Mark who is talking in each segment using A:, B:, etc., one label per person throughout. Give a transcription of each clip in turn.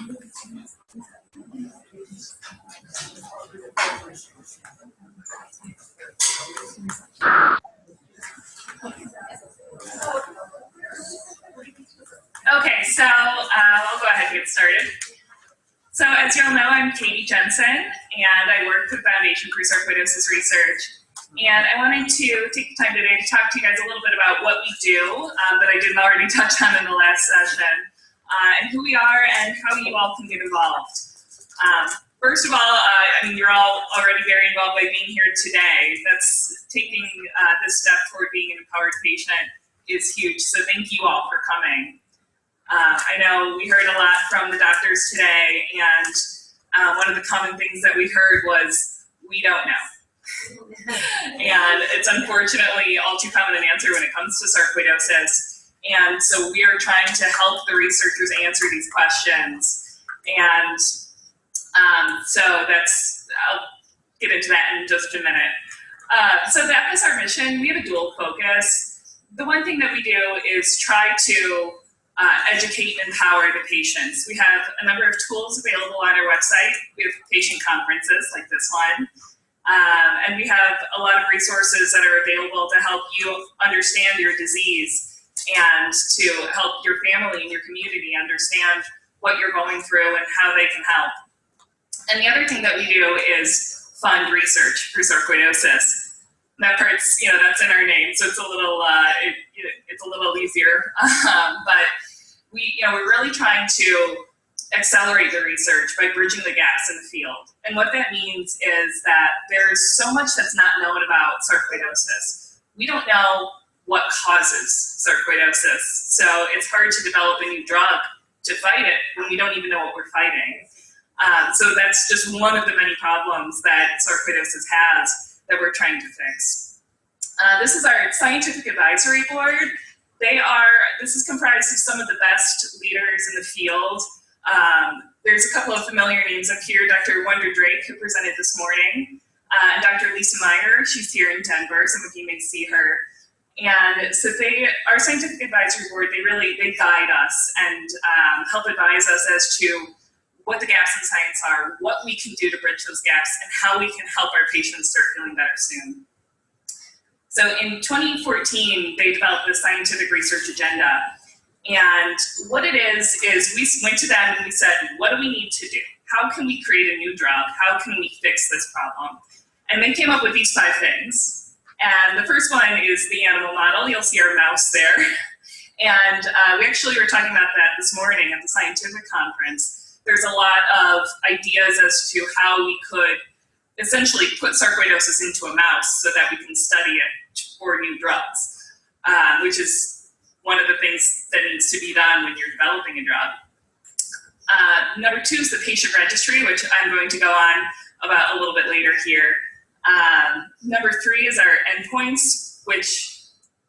A: Okay, so I'll go ahead and get started. So as you all know, I'm Katie Jensen, and I work for the Foundation for Sarcoidosis Research. And I wanted to take the time today to talk to you guys a little bit about what we do that I didn't already touch on in the last session, and who we are and how you all can get involved. First of all, I mean, you're all already very involved by being here today. That's taking this step toward being an empowered patient is huge, so thank you all for coming. I know we heard a lot from the doctors today, and one of the common things that we heard was, we don't know. And it's unfortunately all too common an answer when it comes to sarcoidosis. And so we are trying to help the researchers answer these questions. And so that's, I'll get into that in just a minute. So the FSR mission, we have a dual focus. The one thing that we do is try to educate and empower the patients. We have a number of tools available on our website. We have patient conferences like this one. And we have a lot of resources that are available to help you understand your disease and to help your family and your community understand what you're going through and how they can help. And the other thing that we do is fund research for sarcoidosis. That part's, you know, that's in our name, so it's a little, it's a little easier. But we're really trying to accelerate the research by bridging the gaps in the field. And what that means is that there's so much that's not known about sarcoidosis. We don't know what causes sarcoidosis, so it's hard to develop a new drug to fight it when we don't even know what we're fighting. So that's just one of the many problems that sarcoidosis has that we're trying to fix. This is our scientific advisory board. This is comprised of some of the best leaders in the field. There's a couple of familiar names up here, Dr. Wonder Drake, who presented this morning, and Dr. Lisa Meyer, she's here in Denver, some of you may see her. And so our scientific advisory board, they guide us and help advise us as to what the gaps in science are, what we can do to bridge those gaps, and how we can help our patients start feeling better soon. So in 2014, they developed the scientific research agenda. And what it is we went to them and we said, what do we need to do? How can we create a new drug? How can we fix this problem? And they came up with these 5 things. And the first one is the animal model. You'll see our mouse there. And we actually were talking about that this morning at the scientific conference. There's a lot of ideas as to how we could essentially put sarcoidosis into a mouse so that we can study it for new drugs, which is one of the things that needs to be done when you're developing a drug. Number 2 is the patient registry, which I'm going to go on about a little bit later here. Number 3 is our endpoints, which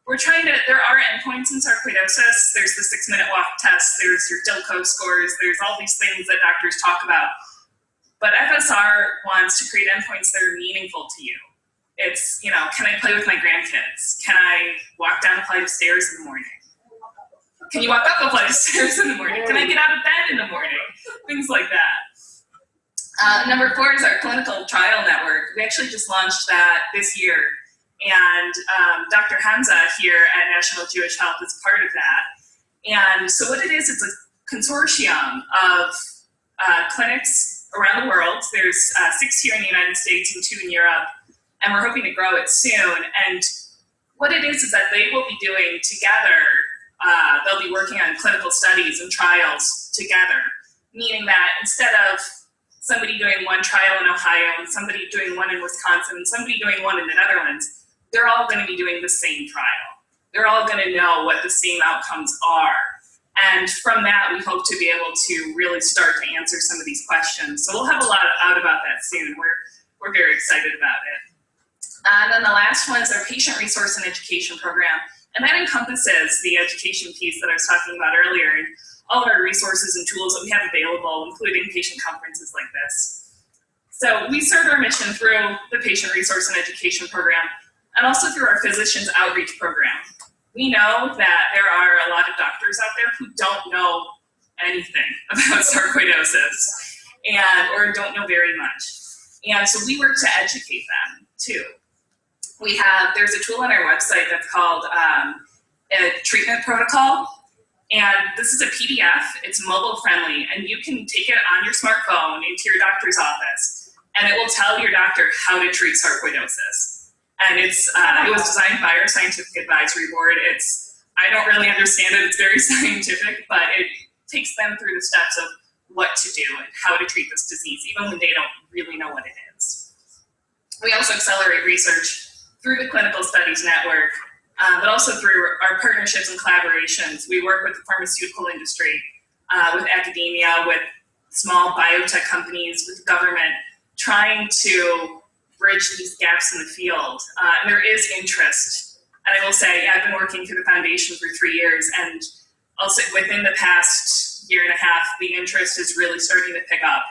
A: there are endpoints in sarcoidosis. There's the 6-minute walk test, there's your DILCO scores, there's all these things that doctors talk about. But FSR wants to create endpoints that are meaningful to you. It's, can I play with my grandkids? Can I walk down a flight of stairs in the morning? Can you walk up a flight of stairs in the morning? Can I get out of bed in the morning? Things like that. Number 4 is our clinical trial network. We actually just launched that this year. And Dr. Hamza here at National Jewish Health is part of that. And so what it is, it's a consortium of clinics around the world. There's 6 here in the United States and 2 in Europe. And we're hoping to grow it soon. And what it is that they will be doing together, they'll be working on clinical studies and trials together, meaning that instead of somebody doing one trial in Ohio and somebody doing one in Wisconsin and somebody doing one in the Netherlands, they're all going to be doing the same trial. They're all going to know what the same outcomes are. And from that, we hope to be able to really start to answer some of these questions. So we'll have a lot out about that soon. We're very excited about it. And then the last one is our patient resource and education program. And that encompasses the education piece that I was talking about earlier, and all of our resources and tools that we have available, including patient conferences like this. So we serve our mission through the patient resource and education program, and also through our physicians outreach program. We know that there are a lot of doctors out there who don't know anything about sarcoidosis or don't know very much. And so we work to educate them too. There's a tool on our website that's called a treatment protocol. And this is a PDF, it's mobile friendly, and you can take it on your smartphone into your doctor's office, and it will tell your doctor how to treat sarcoidosis. And it was designed by our scientific advisory board. I don't really understand it, it's very scientific, but it takes them through the steps of what to do and how to treat this disease, even when they don't really know what it is. We also accelerate research through the Clinical Studies Network, but also through our partnerships and collaborations. We work with the pharmaceutical industry, with academia, with small biotech companies, with government, trying to bridge these gaps in the field. And there is interest. And I will say, I've been working through the foundation for 3 years, and also within the past year and a half, the interest is really starting to pick up.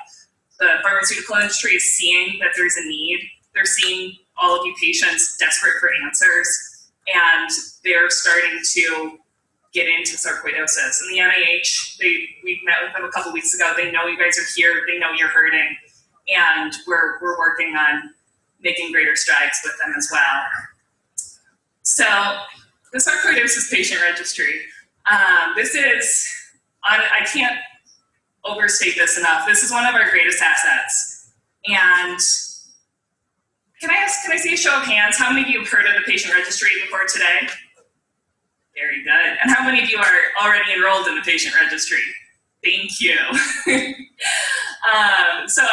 A: The pharmaceutical industry is seeing that there's a need. They're seeing all of you patients desperate for answers, and they're starting to get into sarcoidosis. And the NIH, we met with them a couple weeks ago. They know you guys are here. They know you're hurting, and we're working on making greater strides with them as well. So the sarcoidosis patient registry, this is, I can't overstate this enough. This is one of our greatest assets. And can I see a show of hands? How many of you have heard of the patient registry before today? Very good. And how many of you are already enrolled in the patient registry? Thank you. So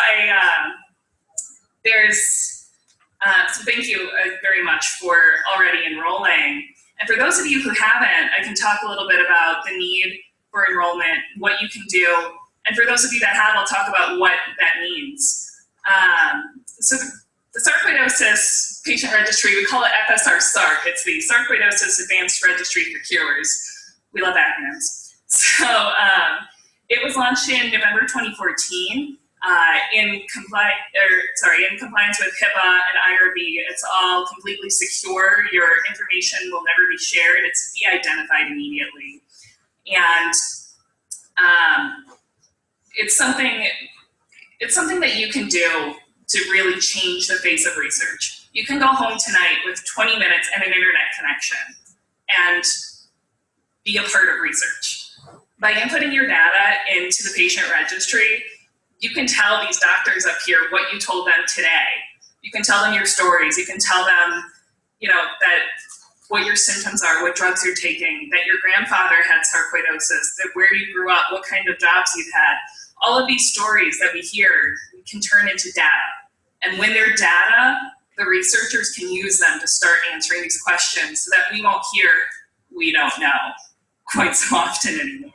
A: thank you very much for already enrolling. And for those of you who haven't, I can talk a little bit about the need for enrollment, what you can do. And for those of you that have, I'll talk about what that means. So the sarcoidosis patient registry, we call it FSR SARC. It's the Sarcoidosis Advanced Registry for Cures. We love acronyms. So it was launched in November 2014 in compliance with HIPAA and IRB. It's all completely secure. Your information will never be shared. It's de-identified immediately. And it's something that you can do to really change the face of research. You can go home tonight with 20 minutes and an internet connection and be a part of research. By inputting your data into the patient registry, you can tell these doctors up here what you told them today. You can tell them your stories. You can tell them, that what your symptoms are, what drugs you're taking, that your grandfather had sarcoidosis, that where you grew up, what kind of jobs you've had. All of these stories that we hear can turn into data. And when they're data, the researchers can use them to start answering these questions so that we won't hear, we don't know, quite so often anymore.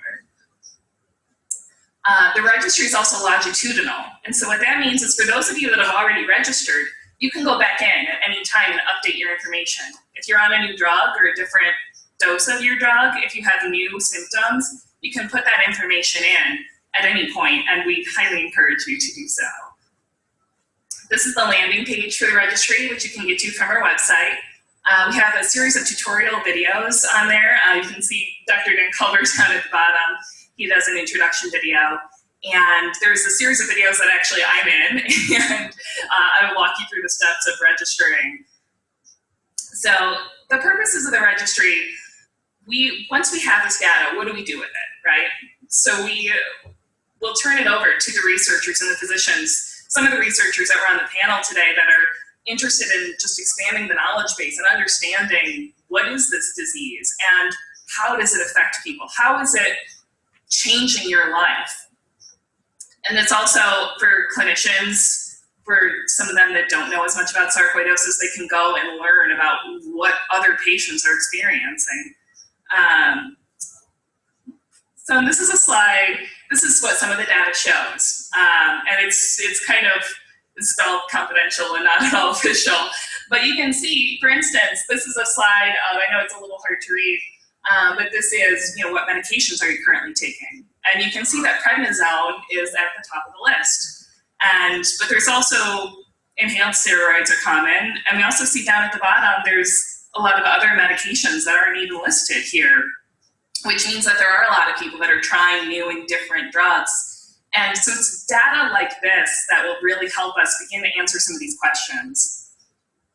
A: The registry is also longitudinal. And so what that means is for those of you that have already registered, you can go back in at any time and update your information. If you're on a new drug or a different dose of your drug, if you have new symptoms, you can put that information in at any point, and we highly encourage you to do so. This is the landing page for the registry, which you can get to from our website. We have a series of tutorial videos on there. You can see Dr. Dan Culver's down at the bottom. He does an introduction video. And there's a series of videos that actually I'm in, and I will walk you through the steps of registering. So the purposes of the registry, once we have this data, what do we do with it, right? So we'll turn it over to the researchers and the physicians, some of the researchers that were on the panel today that are interested in just expanding the knowledge base and understanding what is this disease and how does it affect people? How is it changing your life? And it's also for clinicians, for some of them that don't know as much about sarcoidosis, they can go and learn about what other patients are experiencing. So this is a slide. This is what some of the data shows. And it's all confidential and not at all official. But you can see, for instance, this is a slide of, I know it's a little hard to read, but this is, what medications are you currently taking? And you can see that prednisone is at the top of the list. But there's also inhaled steroids are common. And we also see down at the bottom, there's a lot of other medications that aren't even listed here. which means that there are a lot of people that are trying new and different drugs. And so it's data like this that will really help us begin to answer some of these questions.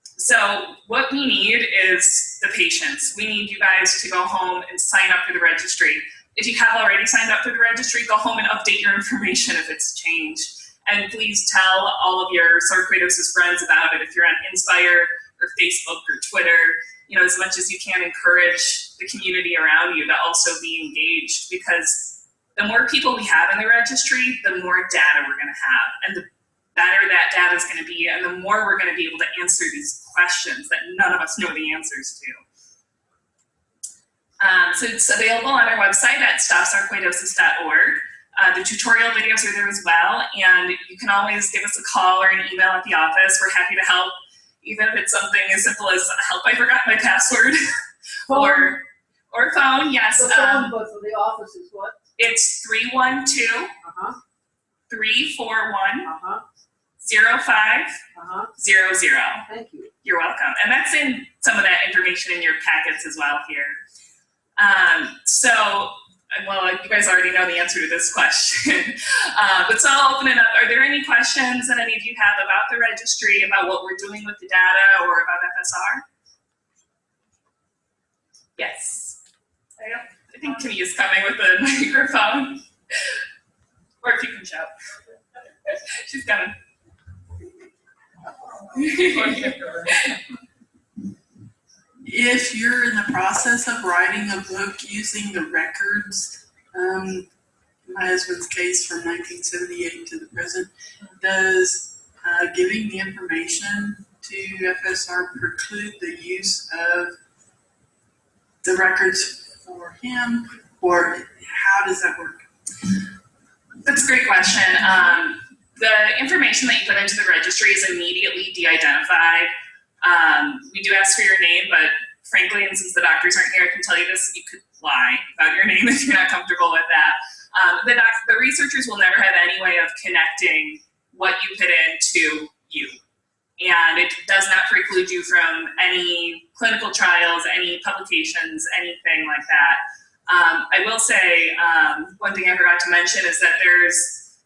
A: So what we need is the patients. We need you guys to go home and sign up for the registry. If you have already signed up for the registry, go home and update your information if it's changed. And please tell all of your sarcoidosis friends about it. If you're on Inspire or Facebook or Twitter, as much as you can, encourage the community around you to also be engaged, because the more people we have in the registry, the more data we're going to have, and the better that data is going to be, and the more we're going to be able to answer these questions that none of us know the answers to. So it's available on our website at stopsarcoidosis.org. The tutorial videos are there as well, and you can always give us a call or an email at the office. We're happy to help, even if it's something as simple as, help, I forgot my password, or phone, yes.
B: The phone, but for the office is what?
A: It's 312-341-0500.
B: Thank you.
A: You're welcome. And that's in some of that information in your packets as well here. Well, you guys already know the answer to this question, but so I'll open it up. Are there any questions that any of you have about the registry, about what we're doing with the data, or about FSR? Yes. I think Tamia's coming with a microphone. Or if you can shout. She's coming.
C: If you're in the process of writing a book using the records, my husband's case from 1978 to the present, does giving the information to FSR preclude the use of the records for him, or how does that work?
A: That's a great question. The information that you put into the registry is immediately de-identified. We do ask for your name, but frankly, and since the doctors aren't here, I can tell you this, you could lie about your name if you're not comfortable with that. The researchers will never have any way of connecting what you put into you. And it does not preclude you from any clinical trials, any publications, anything like that. I will say, one thing I forgot to mention is that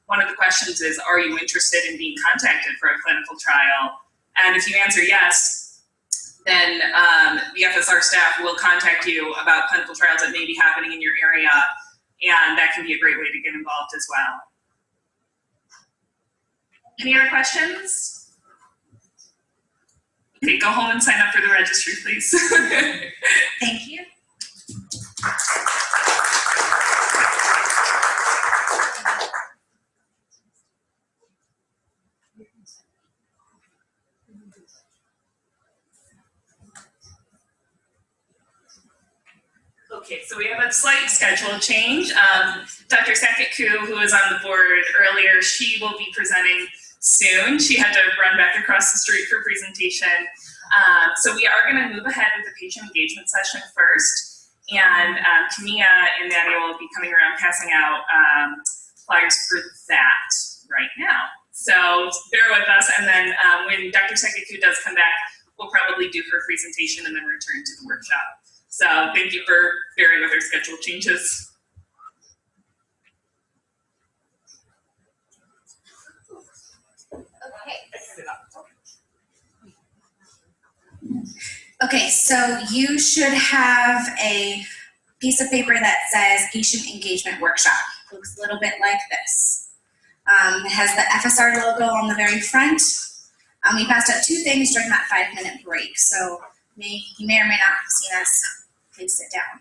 A: one of the questions is, are you interested in being contacted for a clinical trial? And if you answer yes, then the FSR staff will contact you about clinical trials that may be happening in your area, and that can be a great way to get involved as well. Any other questions? Okay, go home and sign up for the registry, please.
D: Thank you.
A: Okay, so we have a slight schedule change. Dr. Sakit-Ku, who was on the board earlier, she will be presenting soon. She had to run back across the street for presentation. So we are going to move ahead with the patient engagement session first. And Camilla and Daniel will be coming around passing out flyers for that right now. So bear with us, and then when Dr. Sakit-Ku does come back, we'll probably do her presentation and then return to the workshop. So thank you for bearing with our schedule changes.
D: Okay, so you should have a piece of paper that says Patient Engagement Workshop. It looks a little bit like this. It has the FSR logo on the very front. We passed out 2 things during that 5-minute break, so you may or may not have seen us. Please sit down.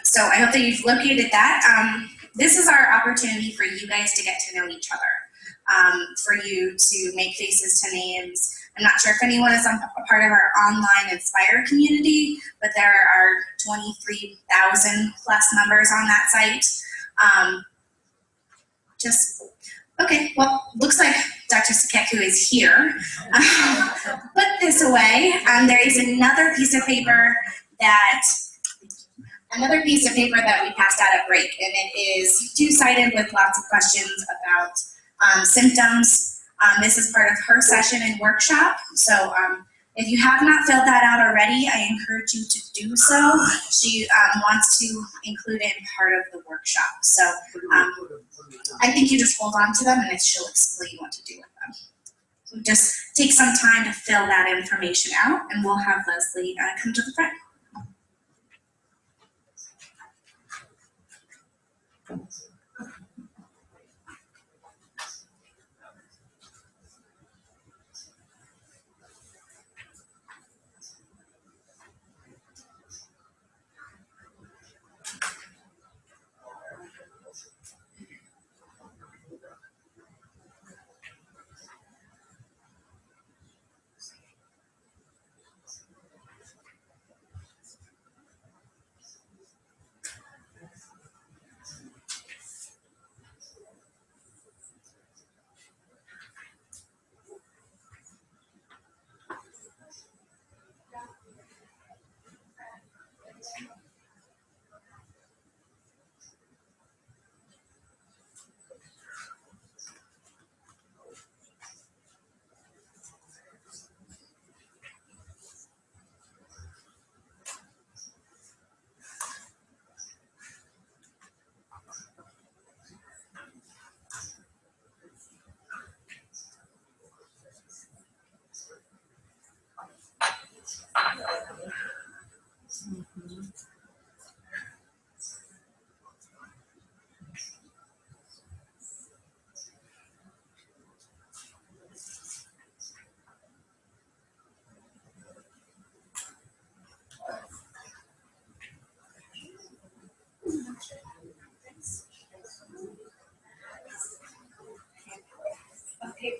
D: So I hope that you've located that. This is our opportunity for you guys to get to know each other, for you to make faces to names. I'm not sure if anyone is a part of our online Inspire community, but there are 23,000 plus members on that site. Okay, well, looks like Dr. Sakit-Ku is here. Put this away. There is another piece of paper that we passed out at break, and it is 2-sided with lots of questions about symptoms. This is part of her session and workshop, so If you have not filled that out already, I encourage you to do so. She wants to include it in part of the workshop. So I think you just hold on to them and she'll explain what to do with them. So just take some time to fill that information out and we'll have Leslie come to the front. Okay.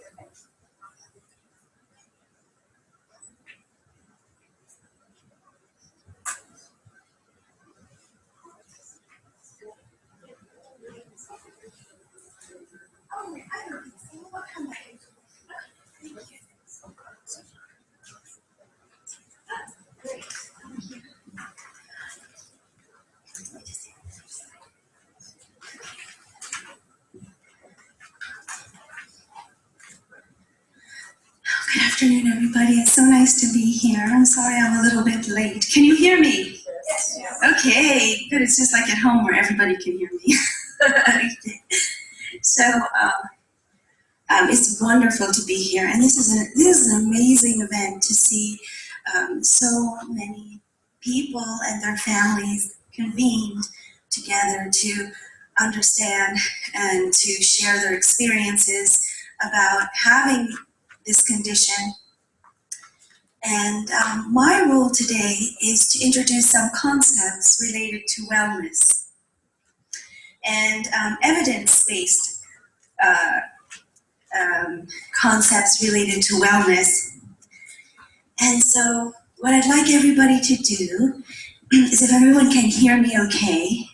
D: Good afternoon, everybody. It's so nice to be here. I'm sorry I'm a little bit late. Can you hear me? Yes. Okay, good. It's just like at home where everybody can hear me. Okay. So it's wonderful to be here, and this is an amazing event to see so many people and their families convened together to understand and to share their experiences about having this condition. And my role today is to introduce some concepts related to wellness and evidence-based concepts related to wellness. And so what I'd like everybody to do is, if everyone can hear me okay,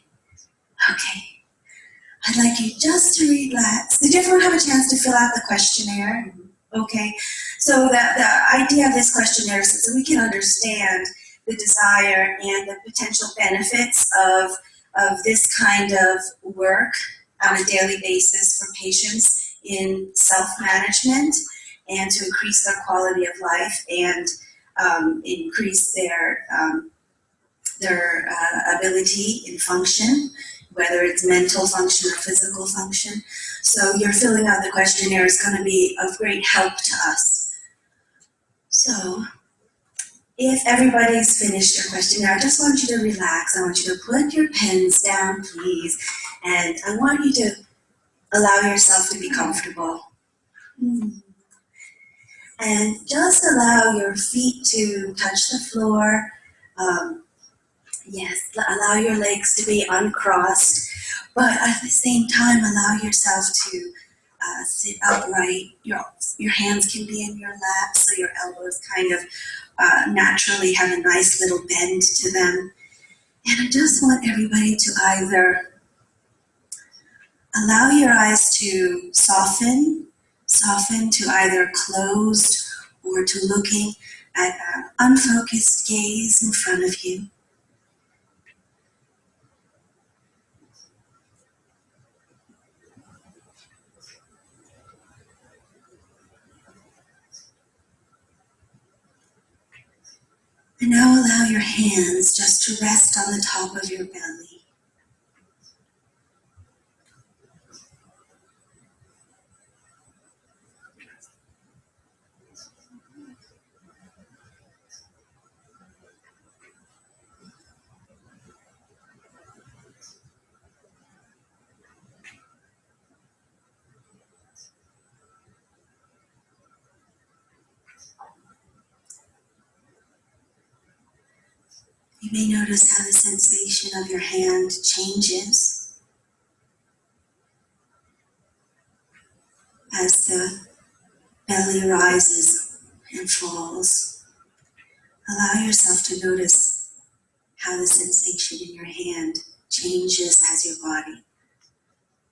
D: I'd like you just to relax. Did everyone have a chance to fill out the questionnaire? Okay, so the idea of this questionnaire is so we can understand the desire and the potential benefits of this kind of work on a daily basis for patients in self-management and to increase their quality of life and increase their ability in function, whether it's mental function or physical function. So your filling out the questionnaire is going to be of great help to us. So if everybody's finished their questionnaire, I just want you to relax. I want you to put your pens down, please. And I want you to allow yourself to be comfortable. And just allow your feet to touch the floor. Yes, allow your legs to be uncrossed, but at the same time, allow yourself to sit upright. Your hands can be in your lap, so your elbows kind of naturally have a nice little bend to them. And I just want everybody to either allow your eyes to soften to either closed or to looking at an unfocused gaze in front of you. And now allow your hands just to rest on the top of your belly. You may notice how the sensation of your hand changes as the belly rises and falls. Allow yourself to notice how the sensation in your hand changes as your body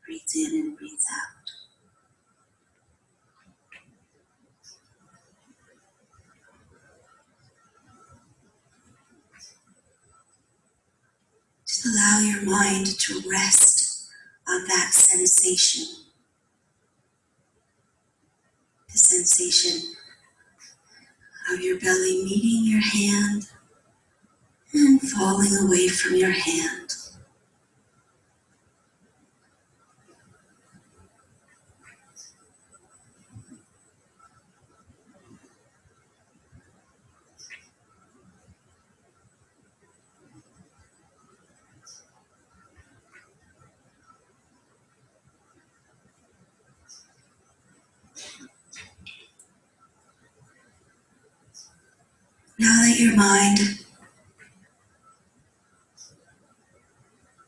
D: breathes in and breathes out. Just allow your mind to rest on that sensation. The sensation of your belly meeting your hand and falling away from your hand. Now let your mind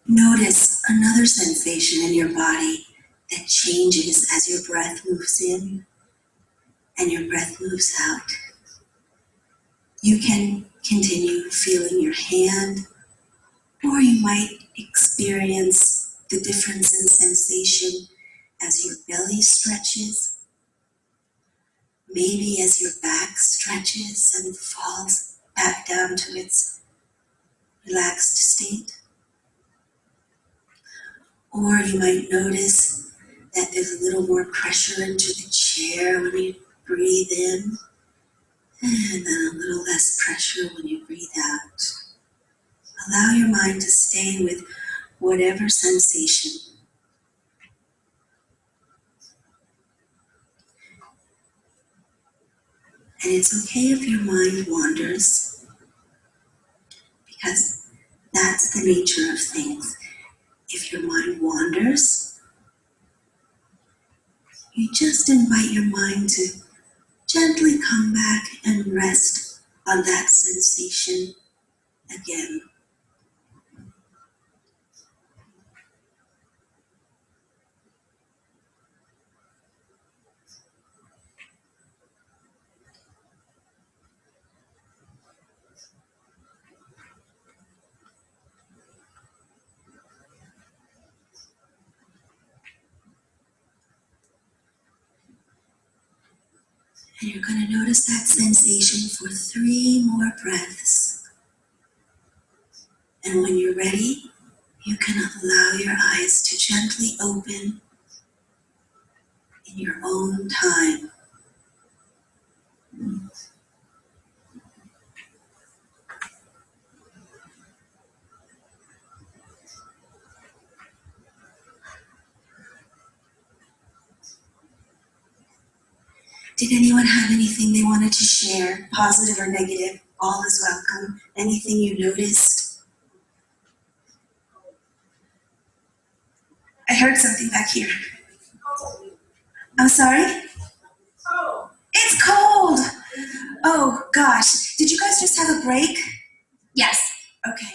D: notice another sensation in your body that changes as your breath moves in and your breath moves out. You can continue feeling your hand, or you might experience the difference in sensation as your belly stretches, maybe as your back stretches and falls back down to its relaxed state. Or you might notice that there's a little more pressure into the chair when you breathe in, and then a little less pressure when you breathe out. Allow your mind to stay with whatever sensation. And it's okay if your mind wanders, because that's the nature of things. If your mind wanders, you just invite your mind to gently come back and rest on that sensation again. And you're going to notice that sensation for 3 more breaths. And when you're ready, you can allow your eyes to gently open in your own time. Did anyone have anything they wanted to share, positive or negative? All is welcome. Anything you noticed? I heard something back here. I'm sorry? It's cold! Oh gosh, did you guys just have a break? Yes. Okay.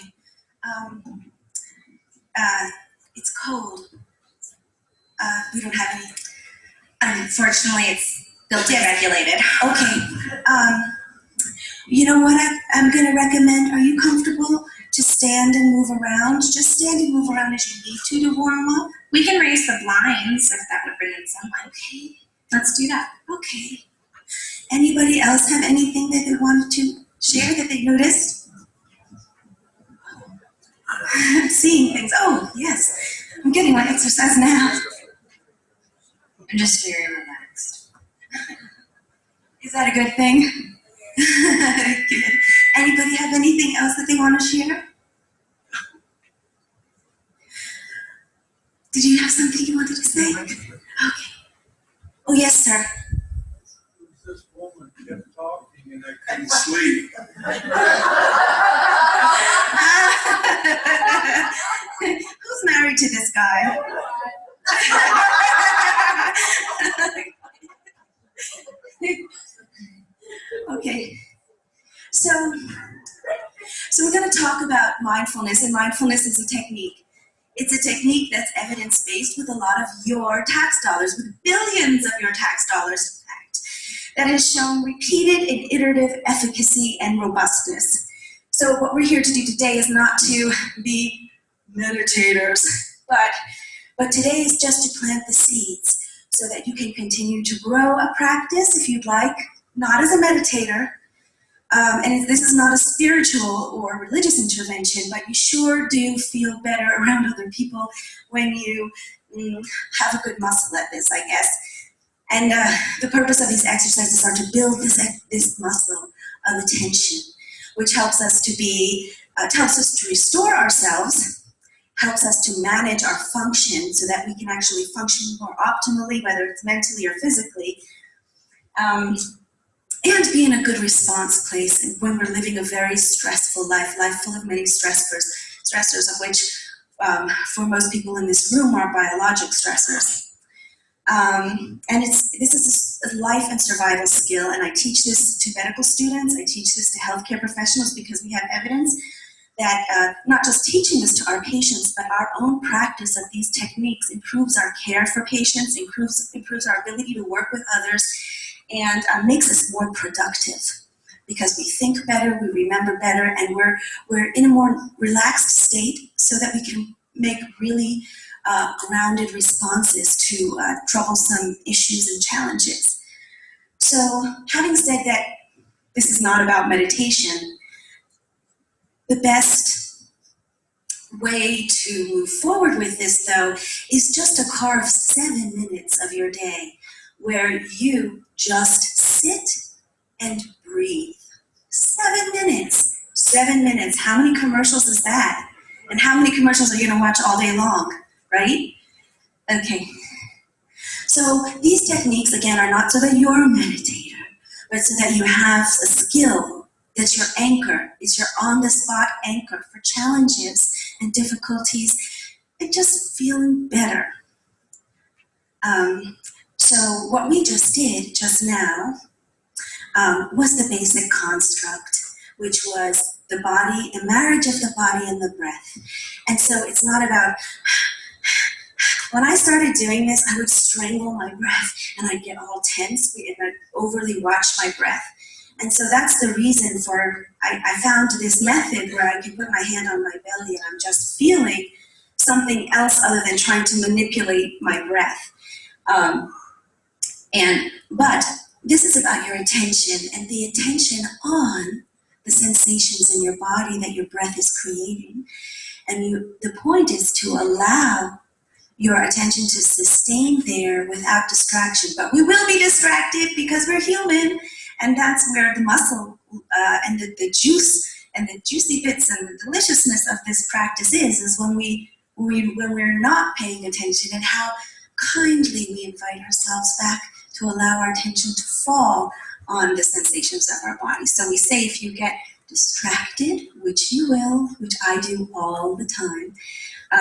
D: It's cold. We don't have any. Unfortunately, it's built-in regulated. Okay. You know what I'm going to recommend? Are you comfortable to stand and move around? Just stand and move around as you need to warm up. We can raise the blinds if that would bring in sunlight. Okay. Let's do that. Okay. Anybody else have anything that they wanted to share that they noticed? I'm seeing things. Oh, yes. I'm getting my exercise now. I'm just very relaxed. Is that a good thing? Good. Anybody have anything else that they want to share? Did you have something you wanted to say? Okay. Oh, yes, sir.
E: This woman kept talking and I couldn't sleep.
D: Who's married to this guy? Okay. So we're going to talk about mindfulness, and mindfulness is a technique. It's a technique that's evidence-based with a lot of your tax dollars, with billions of your tax dollars, in fact, that has shown repeated and iterative efficacy and robustness. So what we're here to do today is not to be meditators, but today is just to plant the seeds so that you can continue to grow a practice if you'd like, not as a meditator. And this is not a spiritual or religious intervention, but you sure do feel better around other people when you have a good muscle at this, I guess. And the purpose of these exercises are to build this muscle of attention, which helps us to restore ourselves, helps us to manage our function so that we can actually function more optimally, whether it's mentally or physically. And be in a good response place when we're living a very stressful life full of many stressors of which, for most people in this room, are biologic stressors. And this is a life and survival skill, and I teach this to medical students, I teach this to healthcare professionals because we have evidence that not just teaching this to our patients, but our own practice of these techniques improves our care for patients, improves our ability to work with others, and makes us more productive because we think better, we remember better, and we're in a more relaxed state so that we can make really grounded responses to troublesome issues and challenges. So having said that, this is not about meditation. The best way to move forward with this, though, is just to carve 7 minutes of your day where you just sit and breathe. 7 minutes. 7 minutes. How many commercials is that? And how many commercials are you going to watch all day long, right? Okay. So these techniques, again, are not so that you're a meditator, but so that you have a skill that's your anchor. It's your on-the-spot anchor for challenges and difficulties and just feeling better. So what we just did just now was the basic construct, which was the body, the marriage of the body and the breath. And so it's not about, when I started doing this, I would strangle my breath and I'd get all tense and I'd overly watch my breath. And so that's the reason for, I found this method where I can put my hand on my belly and I'm just feeling something else other than trying to manipulate my breath. But this is about your attention and the attention on the sensations in your body that your breath is creating. And the point is to allow your attention to sustain there without distraction. But we will be distracted because we're human, and that's where the muscle and the juice and the juicy bits and the deliciousness of this practice is when we're not paying attention, and how kindly we invite ourselves back to allow our attention to fall on the sensations of our body. So we say if you get distracted, which you will, which I do all the time,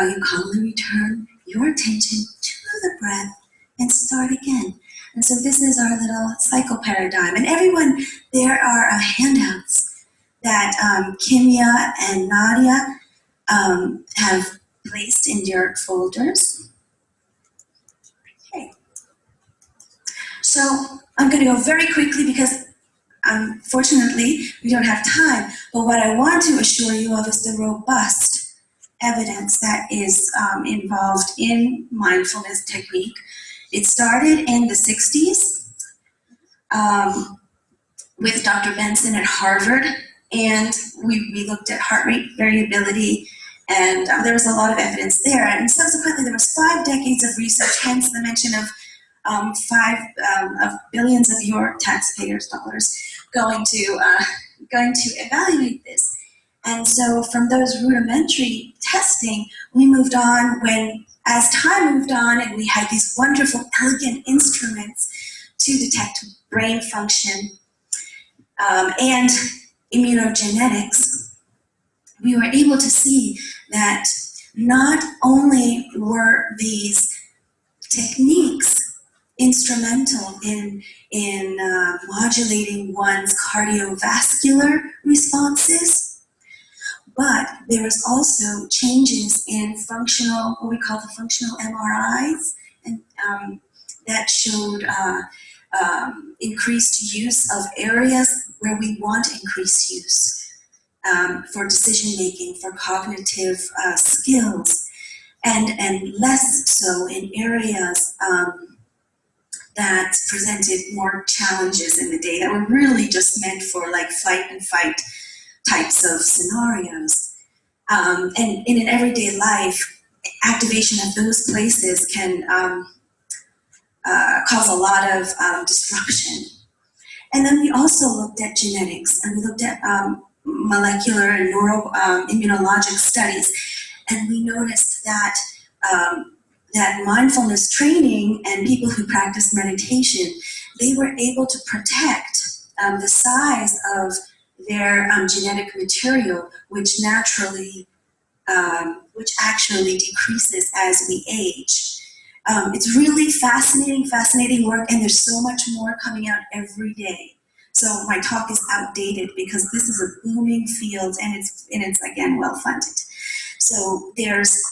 D: you calmly return your attention to the breath and start again. And so this is our little cycle paradigm. And everyone, there are handouts that Kimya and Nadia have placed in your folders. Okay. So I'm going to go very quickly because unfortunately we don't have time. But what I want to assure you of is the robust evidence that is involved in mindfulness technique. It started in the 60s with Dr. Benson at Harvard, and we looked at heart rate variability, and there was a lot of evidence there. And subsequently, there was 5 decades of research, hence the mention of of billions of your taxpayers' dollars going to going to evaluate this? And so from those rudimentary testing, we moved on as time moved on and we had these wonderful, elegant instruments to detect brain function and immunogenetics, we were able to see that not only were these techniques instrumental in modulating one's cardiovascular responses, but there was also changes in what we call the functional MRIs, and that showed increased use of areas where we want increased use for decision making, for cognitive skills, and less so in areas that presented more challenges in the day that were really just meant for like flight and fight types of scenarios. And in an everyday life, activation of those places can cause a lot of disruption. And then we also looked at genetics, and we looked at molecular and neuroimmunologic studies, and we noticed that that mindfulness training and people who practice meditation, they were able to protect the size of their genetic material, which actually decreases as we age. It's really fascinating work, and there's so much more coming out every day. So my talk is outdated because this is a booming field, and it's again well funded. So there's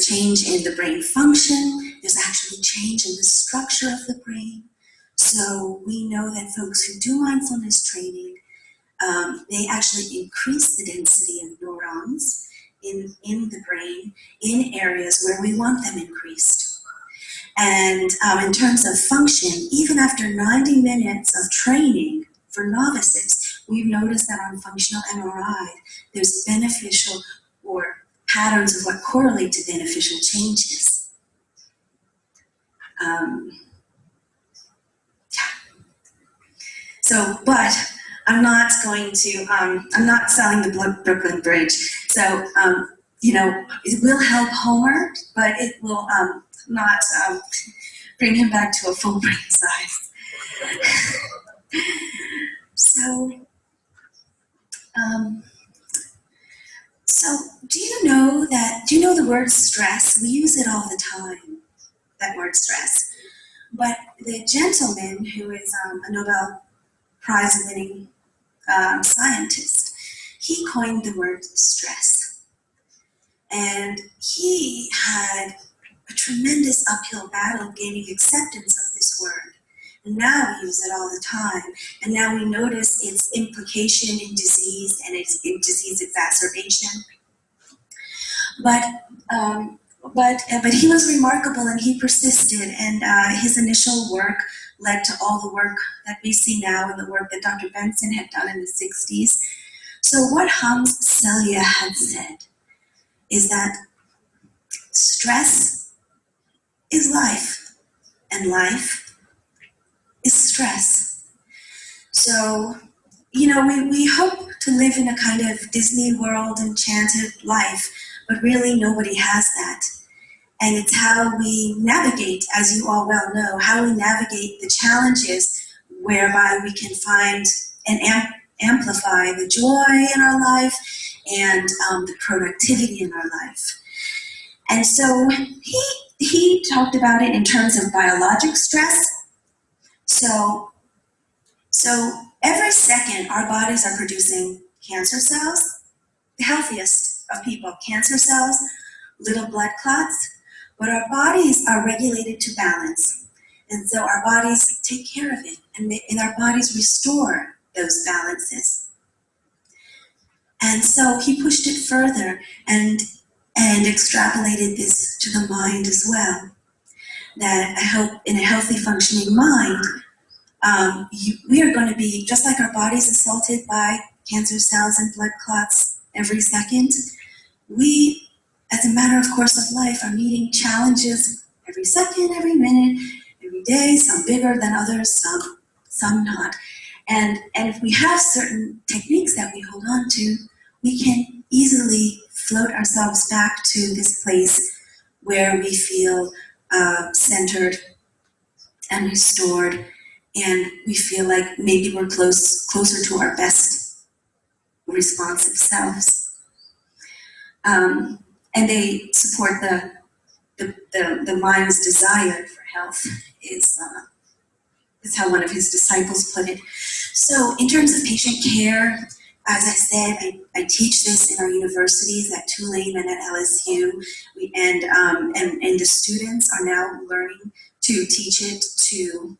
D: change in the brain function. There's actually change in the structure of the brain. So we know that folks who do mindfulness training, they actually increase the density of neurons in the brain in areas where we want them increased. And in terms of function, even after 90 minutes of training for novices, we've noticed that on functional MRI, there's beneficial or patterns of what correlate to beneficial changes. But I'm not going to, I'm not selling the Brooklyn Bridge. So, it will help Homer, but it will not bring him back to a full brain size. So do you know the word stress? We use it all the time, that word stress. But the gentleman who is a Nobel Prize winning scientist, he coined the word stress. And he had a tremendous uphill battle gaining acceptance of this word. And now we use it all the time. And now we notice its implication in disease and its disease exacerbation. But he was remarkable, and he persisted, and his initial work led to all the work that we see now and the work that Dr. Benson had done in the 60s. So what Hans Selye had said is that stress is life, and life is stress. So, we hope to live in a kind of Disney World enchanted life, but really nobody has that. And it's how we navigate, as you all well know, how we navigate the challenges whereby we can find and amplify the joy in our life and the productivity in our life. And so he talked about it in terms of biologic stress. So every second our bodies are producing cancer cells, the healthiest of people, cancer cells, little blood clots, but our bodies are regulated to balance. And so our bodies take care of it, and our bodies restore those balances. And so he pushed it further and extrapolated this to the mind as well. That in a healthy functioning mind, we are going to be, just like our bodies assaulted by cancer cells and blood clots every second, we, as a matter of course of life, are meeting challenges every second, every minute, every day, some bigger than others, some not.
F: And if we have certain techniques that we hold on to, we can easily float ourselves back to this place where we feel centered and restored, and we feel like maybe we're closer to our best responsive selves. And they support the mind's desire for health is how one of his disciples put it. So in terms of patient care, as I said, I teach this in our universities at Tulane and at LSU, and the students are now learning to teach it to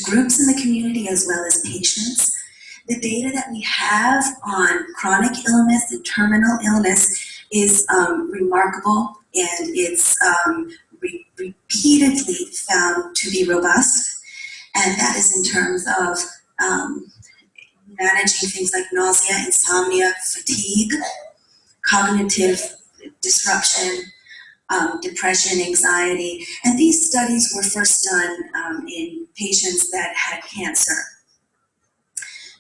F: groups in the community as well as patients. The data that we have on chronic illness and terminal illness is remarkable, and it's repeatedly found to be robust, and that is in terms of managing things like nausea, insomnia, fatigue, cognitive disruption, depression, anxiety. And these studies were first done in patients that had cancer.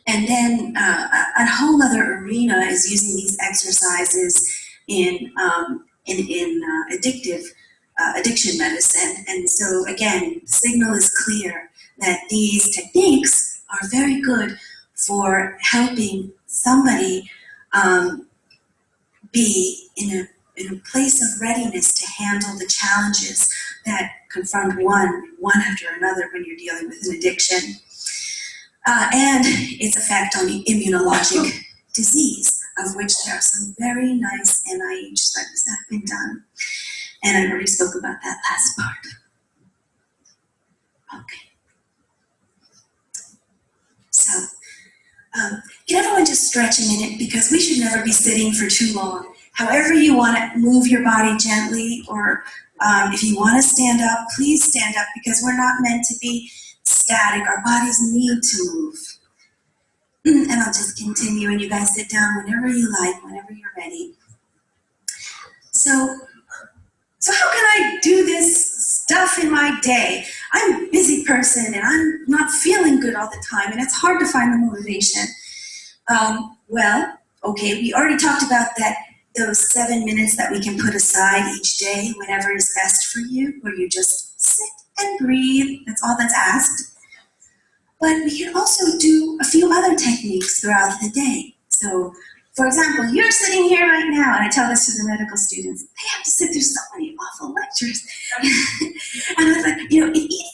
F: And then a whole other arena is using these exercises in addiction medicine. And so again, the signal is clear that these techniques are very good for helping somebody be in a place of readiness to handle the challenges that confront one after another when you're dealing with an addiction. And its effect on the immunologic disease, of which there are some very nice NIH studies that have been done. And I already spoke about that last part. Okay. So, can everyone just stretch a minute, because we should never be sitting for too long. However you want to move your body gently, or if you want to stand up, please stand up, because we're not meant to be static. Our bodies need to move. And I'll just continue, and you guys sit down whenever you like, whenever you're ready. So how can I do this stuff in my day? I'm a busy person, and I'm not feeling good all the time, and it's hard to find the motivation. Well, okay, we already talked about that, those 7 minutes that we can put aside each day whenever is best for you, where you just sit and breathe. That's all that's asked. But we can also do a few other techniques throughout the day. So, for example, you're sitting here right now, and I tell this to the medical students, they have to sit through so many awful lectures. And I was like,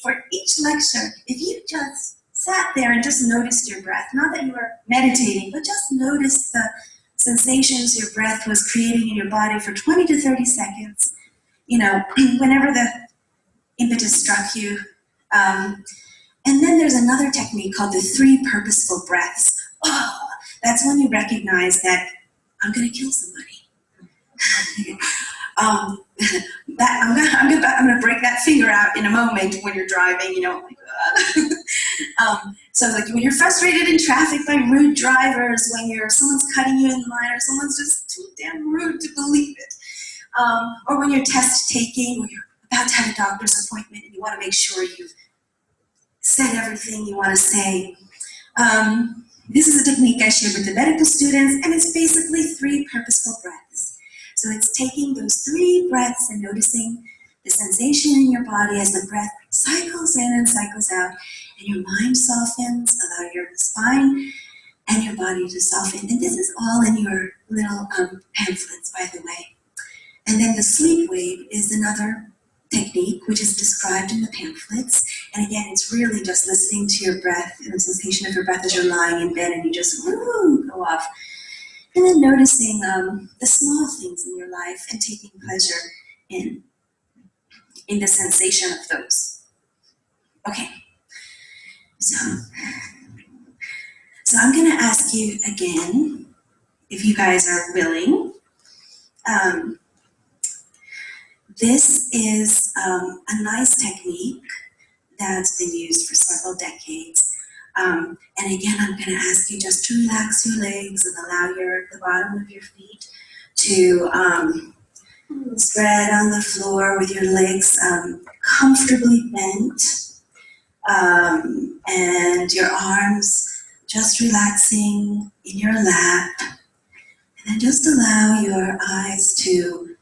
F: for each lecture, if you just sat there and just noticed your breath, not that you were meditating, but just noticed the sensations your breath was creating in your body for 20 to 30 seconds, whenever the impetus struck you. And then there's another technique called the 3 purposeful breaths. Oh, that's when you recognize that I'm going to kill somebody. I'm going to break that finger out in a moment when you're driving, oh my God. So like when you're frustrated in traffic by rude drivers, when someone's cutting you in line, or someone's just too damn rude to believe it. Or when you're test taking, or you're about to have a doctor's appointment and you want to make sure you've said everything you want to say. This is a technique I shared with the medical students, and it's basically 3 purposeful breaths. So it's taking those 3 breaths and noticing the sensation in your body as the breath cycles in and cycles out, and your mind softens, allow your spine and your body to soften. And this is all in your little pamphlets, by the way. And then the sleep wave is another technique, which is described in the pamphlets. And again, it's really just listening to your breath and the sensation of your breath as you're lying in bed, and you just go off. And then noticing the small things in your life and taking pleasure in the sensation of those. Okay. So I'm going to ask you again, if you guys are willing. This is a nice technique that's been used for several decades. And again, I'm going to ask you just to relax your legs and allow the bottom of your feet to spread on the floor with your legs comfortably bent. and your arms just relaxing in your lap. And then just allow your eyes to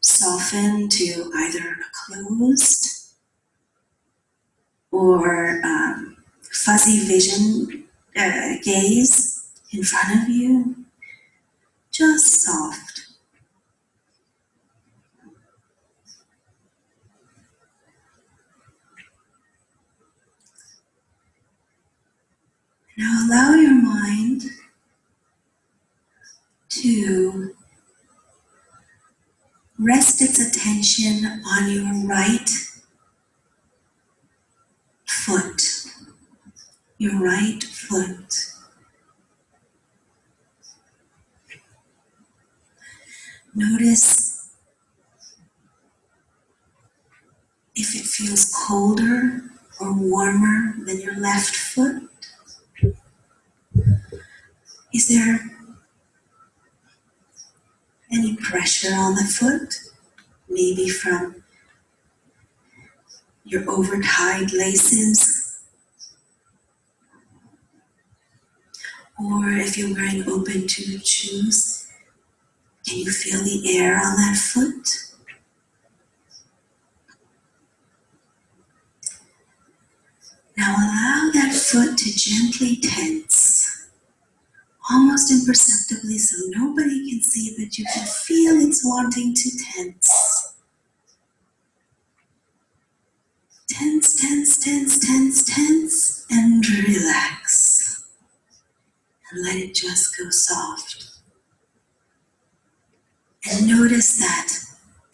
F: soften to either closed or fuzzy vision gaze in front of you, just soft. Now allow your mind to rest its attention on your right foot. Your right foot. Notice if it feels colder or warmer than your left foot. Is there any pressure on the foot? Maybe from your over-tied laces, or if you're wearing open-toed shoes, can you feel the air on that foot? Now allow that foot to gently tense, almost imperceptibly so nobody can see, but you can feel it's wanting to tense. Tense, tense, tense, tense, tense, and relax. And let it just go soft. And notice that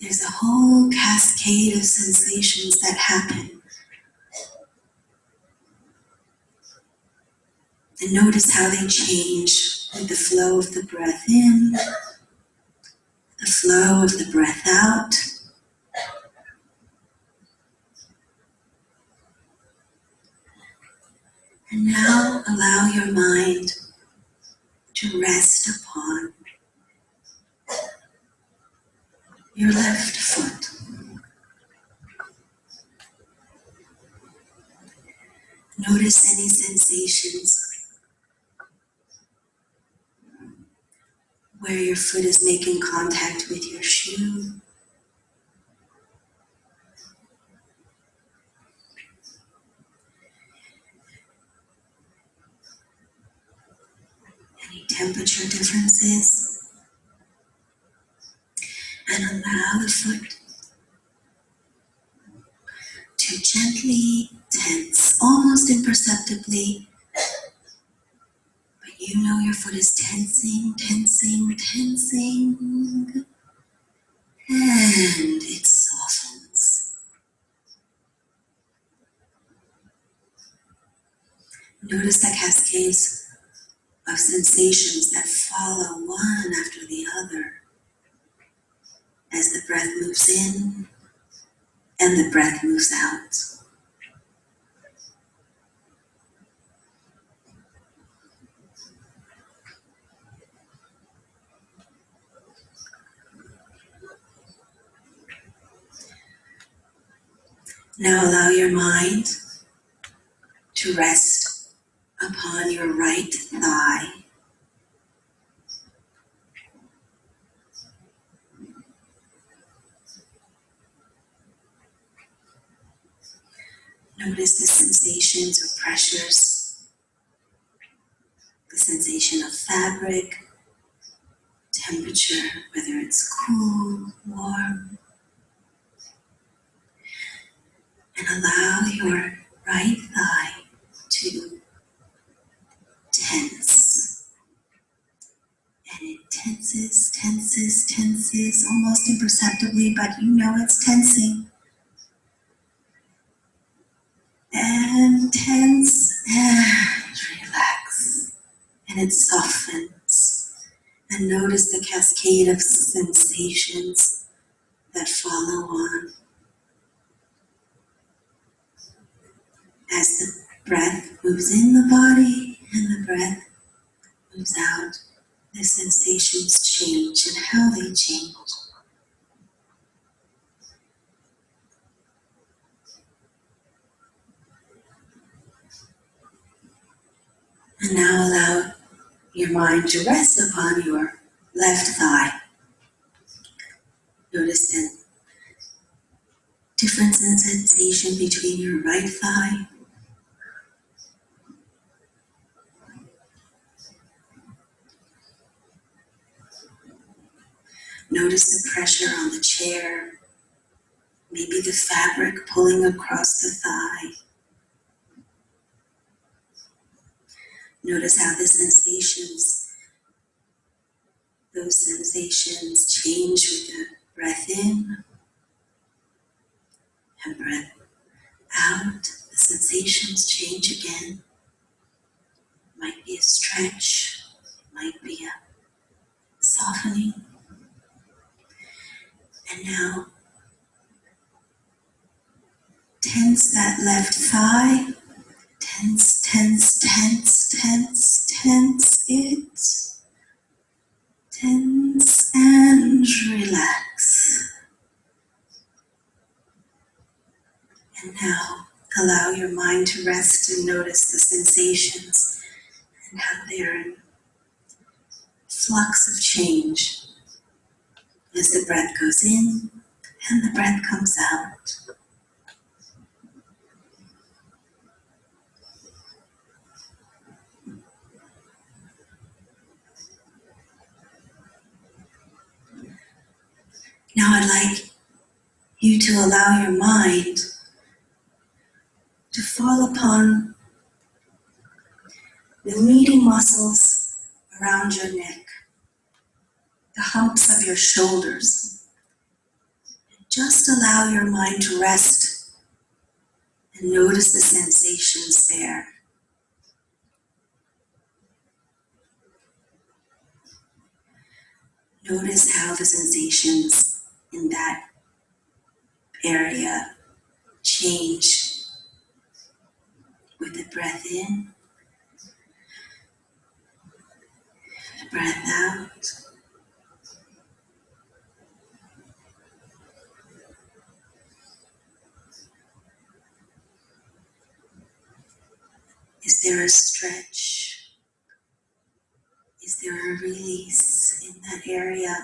F: there's a whole cascade of sensations that happen. And notice how they change with the flow of the breath in, the flow of the breath out. And now allow your mind to rest upon your left foot. Notice any sensations where your foot is making contact with your shoe. Any temperature differences. And allow the foot to gently tense, almost imperceptibly. But you know your foot is tensing, tensing, tensing. And it softens. Notice the cascades of sensations that follow one after the other as the breath moves in and the breath moves out. Now allow your mind to rest upon your right thigh. Notice the sensations or pressures, the sensation of fabric, temperature, whether it's cool, warm. And allow your right thigh to tense. And it tenses, tenses, tenses, almost imperceptibly, but you know it's tensing. And tense, and relax. And it softens. And notice the cascade of sensations that follow on. As the breath moves in the body and the breath moves out, the sensations change and how they change. And now allow your mind to rest upon your left thigh. Notice the difference in sensation between your right thigh. Notice the pressure on the chair, maybe the fabric pulling across the thigh. Notice how the those sensations change with the breath in and breath out. The sensations change again. Might be a stretch, might be a softening. And now tense that left thigh. Tense, tense, tense, tense, tense it. Tense and relax. And now allow your mind to rest and notice the sensations and how they're in flux of change as the breath goes in and the breath comes out. Now I'd like you to allow your mind to fall upon the meaty muscles around your neck, the humps of your shoulders. Just allow your mind to rest and notice the sensations there. Notice how the sensations in that area change with the breath in, the breath out. Is there a stretch? Is there a release in that area?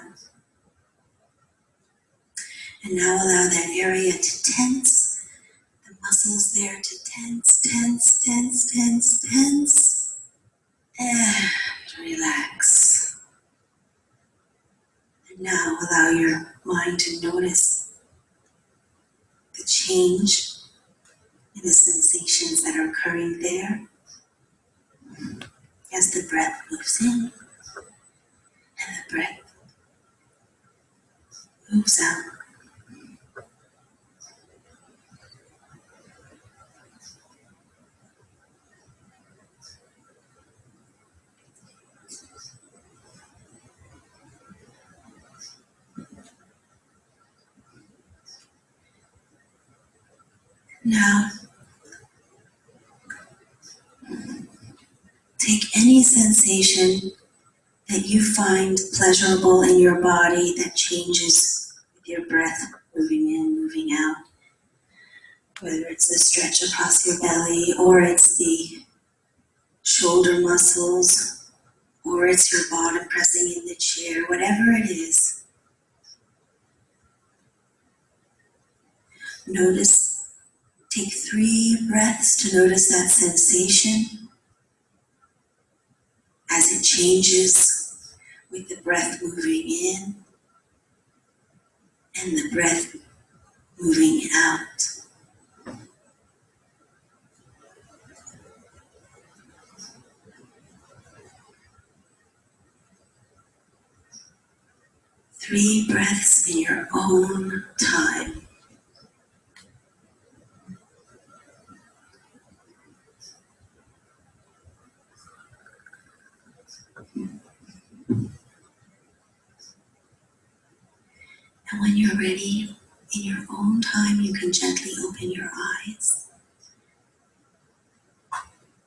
F: And now allow that area to tense, the muscles there to tense, tense, tense, tense, tense, and relax. And now allow your mind to notice the change in the sensations that are occurring there as the breath moves in and the breath moves out. Now, take any sensation that you find pleasurable in your body that changes with your breath moving in, moving out. Whether it's the stretch across your belly, or it's the shoulder muscles, or it's your bottom pressing in the chair, whatever it is. Notice, take 3 breaths to notice that sensation as it changes with the breath moving in and the breath moving out. Three breaths in your own time. And when you're ready, in your own time, you can gently open your eyes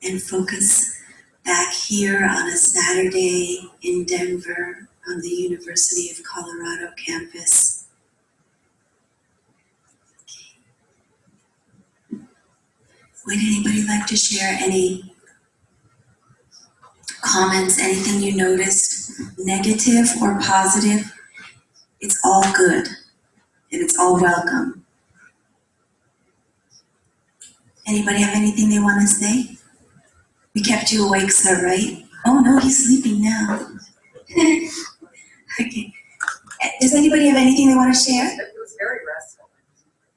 F: and focus back here on a Saturday in Denver on the University of Colorado campus. Would anybody like to share any comments, anything you noticed, negative or positive, it's all good and it's all welcome. Anybody have anything they want to say? We kept you awake, sir, right? Oh no, he's sleeping now. Okay. Does anybody have anything they want to share?
B: It was very restful.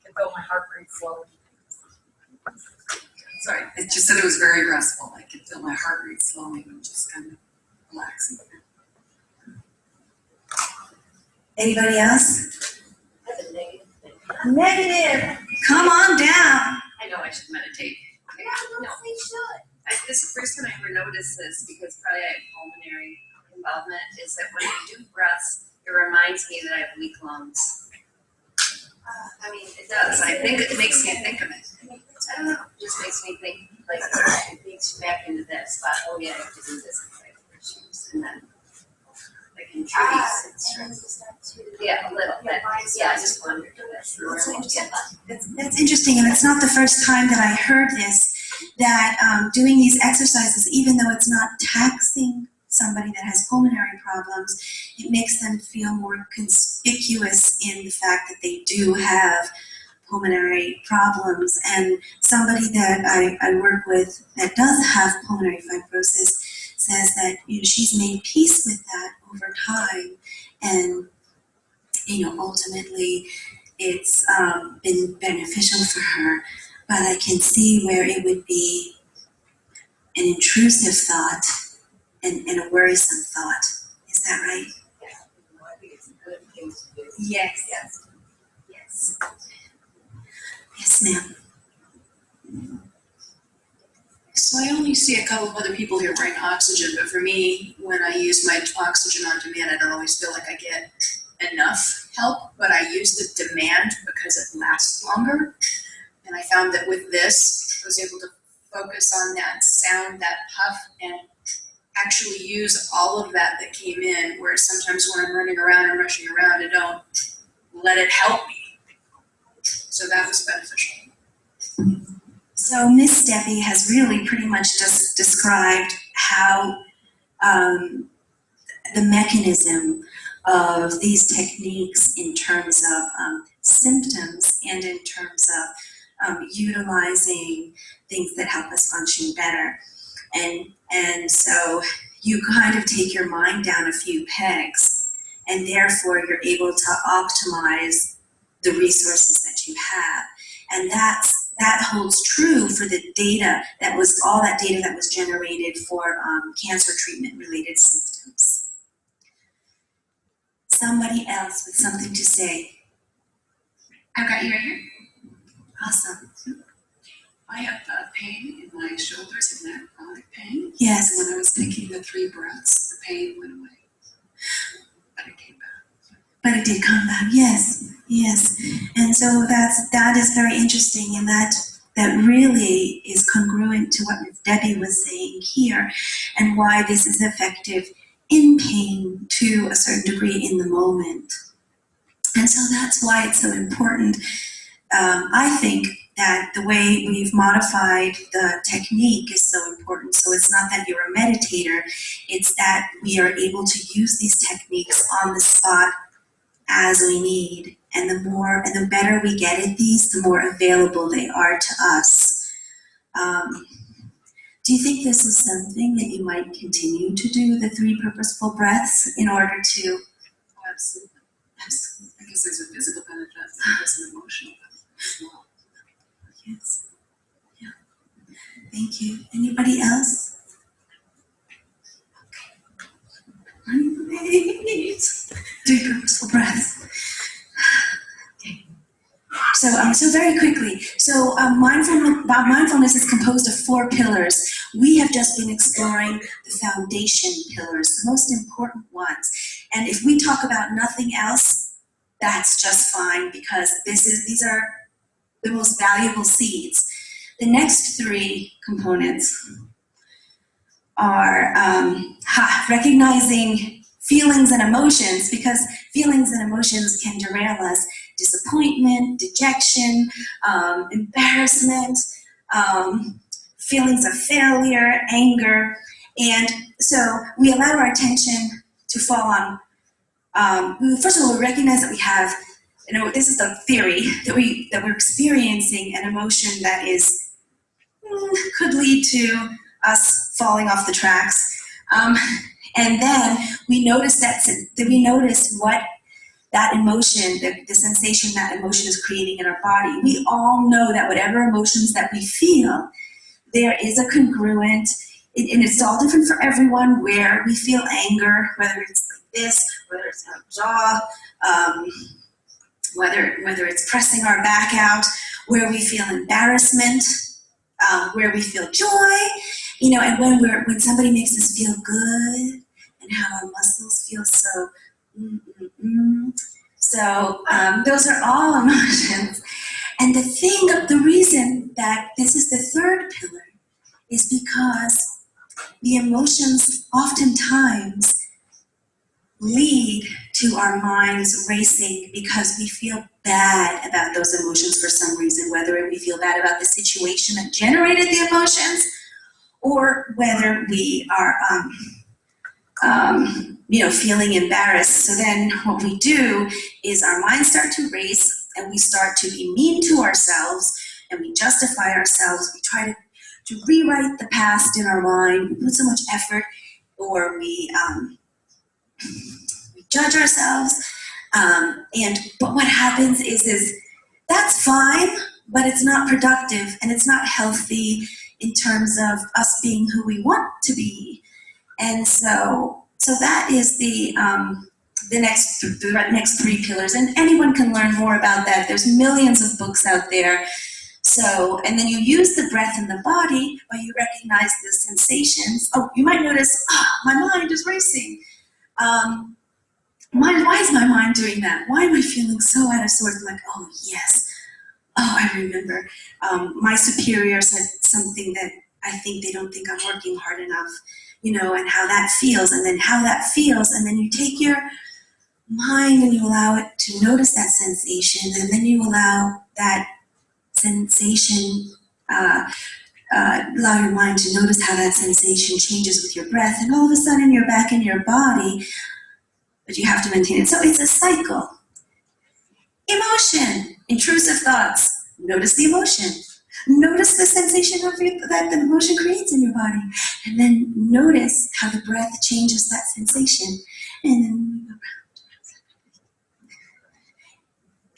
B: I could feel my heart rate slowing. Sorry, it just said it was very restful. I could feel my heart rate slowing and just kind of relaxing.
F: Anybody else?
B: That's a negative thing.
F: Negative. Come on down.
G: I know I should meditate.
F: No, we should.
G: This is the first time I ever noticed this because probably I have pulmonary involvement, is that when I do breaths, it reminds me that I have weak lungs. I mean, it does. I think it makes me think of it. I don't know. It just makes me think, like, it takes you back into that spot. Oh, yeah, I have to do this if I have issues. And then I can trace. Yeah, a little bit. Yeah, I just wondered if that's normal.
F: That's interesting, and it's not the first time that I heard this, that doing these exercises, even though it's not taxing somebody that has pulmonary problems, it makes them feel more conspicuous in the fact that they do have pulmonary problems. And somebody that I work with that does have pulmonary fibrosis says that, you know, she's made peace with that over time, and, you know, ultimately it's been beneficial for her. But I can see where it would be an intrusive thought and a worrisome thought. Is that right?
B: I think it's a good thing to do.
F: Yes.
B: Yes.
F: Yes. Yes, ma'am.
H: So I only see a couple of other people here bring oxygen, but for me, when I use my oxygen on demand, I don't always feel like I get enough help, but I use the demand because it lasts longer. And I found that with this, I was able to focus on that sound, that puff, and actually use all of that came in, whereas sometimes when I'm running around and rushing around, I don't let it help me. So that was beneficial.
F: So Miss Debbie has really pretty much just described how the mechanism of these techniques in terms of symptoms and in terms of utilizing things that help us function better. And so you kind of take your mind down a few pegs, and therefore you're able to optimize the resources that you have. And that holds true for the data that was, all that data that was generated for cancer treatment related symptoms. Somebody else with something to say.
G: I've got you right here.
F: Awesome.
H: I have pain in my shoulders and neck, chronic pain.
F: Yes.
H: And when I was taking the 3 breaths, the pain went away. But it came back.
F: But it did come back, yes, yes. And so that is very interesting, and that really is congruent to what Ms. Debbie was saying here, and why this is effective in pain to a certain degree in the moment. And so that's why it's so important. I think that the way we've modified the technique is so important. So it's not that you're a meditator, it's that we are able to use these techniques on the spot as we need. And the better we get at these, the more available they are to us. Do you think this is something that you might continue to do, the 3 purposeful breaths, in order to?
H: Oh, absolutely. Absolutely. Because there's a physical benefit and there's an emotional benefit as well.
F: Yes. Yeah. Thank you. Anybody else? Okay. 3 purposeful breaths. Okay. So very quickly. So mindfulness is composed of 4 pillars. We have just been exploring the foundation pillars, the most important ones. And if we talk about nothing else, that's just fine, because these are the most valuable seeds. The next 3 components are recognizing feelings and emotions, because feelings and emotions can derail us. Disappointment, dejection, embarrassment, feelings of failure, anger, And so we allow our attention to fall on, first of all, we recognize that we have, this is the theory, that we're experiencing an emotion that is, could lead to us falling off the tracks. And then we notice we notice what that emotion, the sensation that emotion is creating in our body. We all know that whatever emotions that we feel, there is a congruent, and it's all different for everyone, where we feel anger, whether it's like this, whether it's our jaw, whether it's pressing our back out, where we feel embarrassment, where we feel joy, and when somebody makes us feel good, and how our muscles feel so. So those are all emotions. And the reason that this is the third pillar is because the emotions oftentimes lead to our minds racing because we feel bad about those emotions for some reason, whether we feel bad about the situation that generated the emotions, or whether we are feeling embarrassed. So then what we do is our minds start to race, and we start to be mean to ourselves, and we justify ourselves. We try to rewrite the past in our mind. We put so much effort, or we judge ourselves. But what happens is that's fine, but it's not productive, and it's not healthy in terms of us being who we want to be. And so that is the next three pillars, and anyone can learn more about that. There's millions of books out there. So, and then you use the breath in the body, but you recognize the sensations. Oh, you might notice, my mind is racing. Why is my mind doing that? Why am I feeling so out of sorts? Like, oh yes, I remember. My superior said something that I think they don't think I'm working hard enough. And how that feels, and then how that feels, and then you take your mind and you allow it to notice that sensation, and then you allow that sensation, allow your mind to notice how that sensation changes with your breath, and all of a sudden you're back in your body, but you have to maintain it. So it's a cycle. Emotion, intrusive thoughts, notice the emotion. Notice the sensation that the emotion creates in your body. And then notice how the breath changes that sensation. And then we go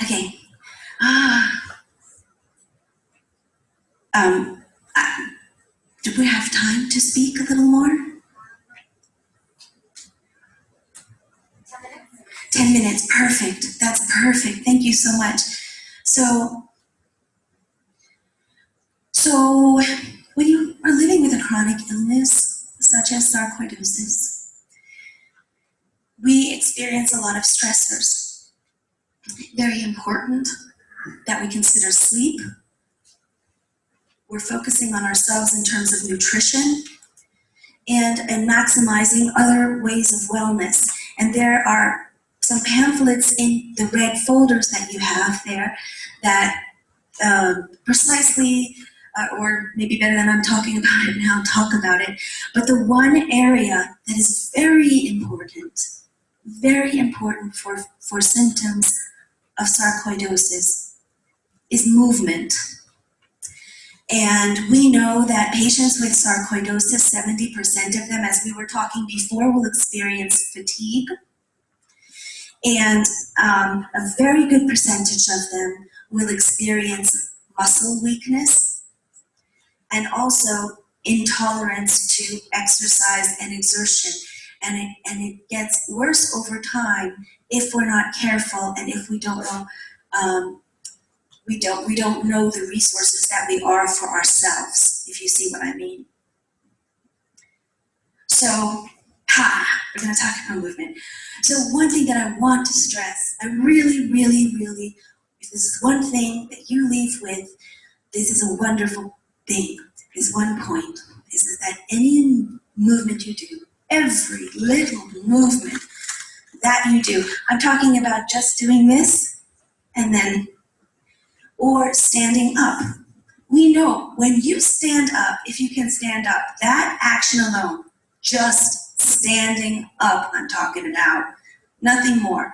F: around. Okay. Do we have time to speak a little more? 10 minutes, perfect. That's perfect. Thank you so much. So when you are living with a chronic illness, such as sarcoidosis, we experience a lot of stressors. Very important that we consider sleep. We're focusing on ourselves in terms of nutrition and maximizing other ways of wellness. And there are some pamphlets in the red folders that you have there that precisely, or maybe better than I'm talking about it now, talk about it. But the one area that is very important for symptoms of sarcoidosis is movement. And we know that patients with sarcoidosis, 70% of them, as we were talking before, will experience fatigue. And a very good percentage of them will experience muscle weakness, and also intolerance to exercise and exertion. And it gets worse over time if we're not careful, and if we don't know we don't know the resources that we are for ourselves, if you see what I mean. So, we're going to talk about movement. So one thing that I want to stress, I really, if this is one thing that you leave with, this is a wonderful thing, is one point, is that any movement you do, every little movement that you do, I'm talking about just doing this, and then, or standing up. We know when you stand up, if you can stand up, that action alone just standing up I'm talking about, nothing more.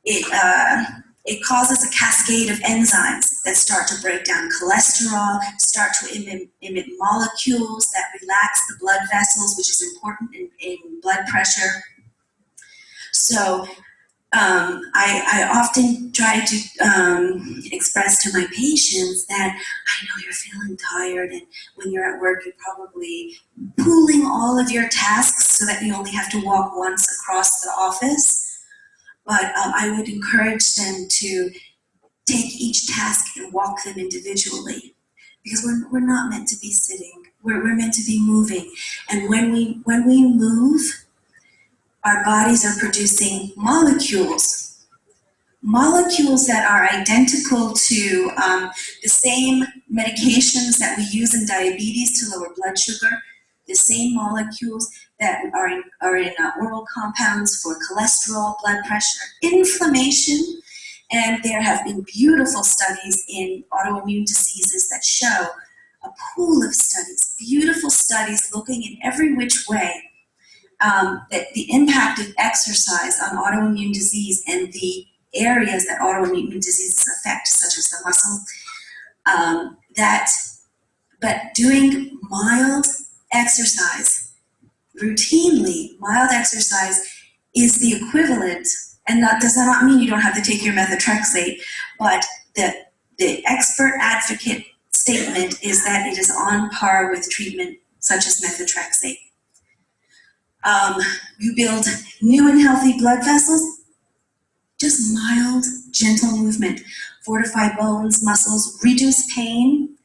F: It causes a cascade of enzymes that start to break down cholesterol, start to emit molecules that relax the blood vessels, which is important in blood pressure. So I often try to express to my patients that I know you're feeling tired, and when you're at work, you're probably pooling all of your tasks so that you only have to walk once across the office. But I would encourage them to take each task and walk them individually, because we're not meant to be sitting. We're meant to be moving, and when we move, our bodies are producing molecules that are identical to the same medications that we use in diabetes to lower blood sugar, the same molecules that are in oral compounds for cholesterol, blood pressure, inflammation, and there have been beautiful studies in autoimmune diseases that show a pool of studies, beautiful studies looking in every which way that the impact of exercise on autoimmune disease and the areas that autoimmune diseases affect, such as the muscle, but doing mild exercise routinely, mild exercise is the equivalent, and that does not mean you don't have to take your methotrexate, but the expert advocate statement is that it is on par with treatment such as methotrexate. You build new and healthy blood vessels, just mild, gentle movement, fortify bones, muscles, reduce pain,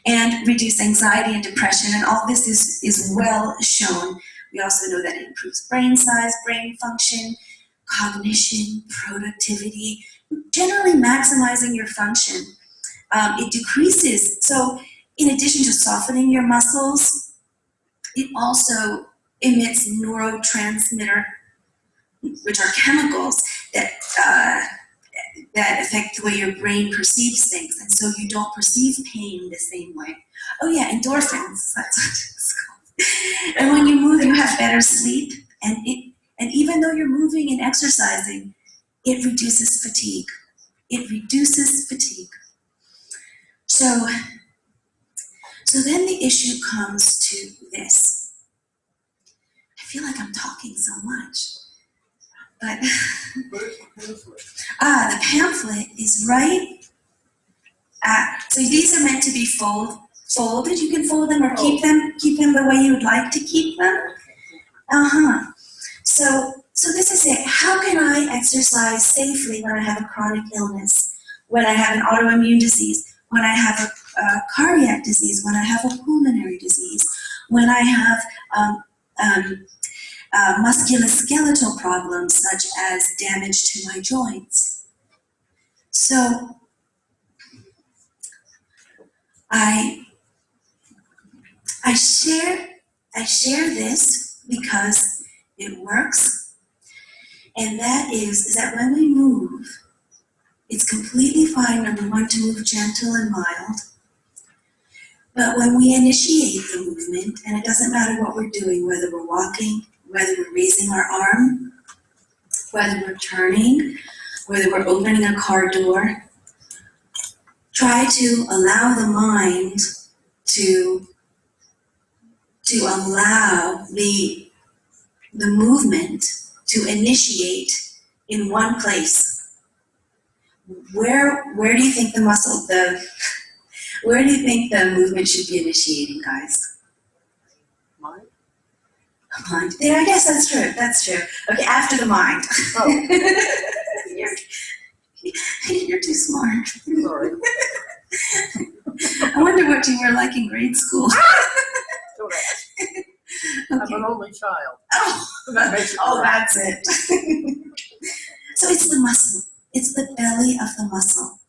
F: and reduce anxiety and depression, and all this is well shown. We also know that it improves brain size, brain function, cognition, productivity, generally maximizing your function. It decreases, so in addition to softening your muscles, it also emits neurotransmitter, which are chemicals that affect the way your brain perceives things, and so you don't perceive pain the same way. Oh yeah, endorphins, that's what it's called. And when you move, you have better sleep, and even though you're moving and exercising, it reduces fatigue. It reduces fatigue. So then the issue comes to this. I feel like I'm talking so much, but the pamphlet is right. So these are meant to be folded. You can fold them or keep them the way you would like to keep them. So this is it. How can I exercise safely when I have a chronic illness, when I have an autoimmune disease, when I have a cardiac disease, when I have a pulmonary disease, when I have musculoskeletal problems such as damage to my joints? So I share this because it works, and that is that when we move, it's completely fine, number one, to move gentle and mild, but when we initiate the movement, and it doesn't matter what we're doing, whether we're walking, whether we're raising our arm, whether we're turning, whether we're opening a car door, try to allow the mind to allow the movement to initiate in one place. Where do you think where do you think the movement should be initiating, guys?
C: Mind?
F: Mind. Yeah, I guess that's true. Okay, after the mind.
C: Oh.
F: You're too smart.
C: Sorry.
F: I wonder what you were like in grade school.
C: Don't ask.
F: Okay.
C: I'm an only child.
F: Oh,
C: That makes it
F: that's it. So it's the muscle. It's the belly of the muscle.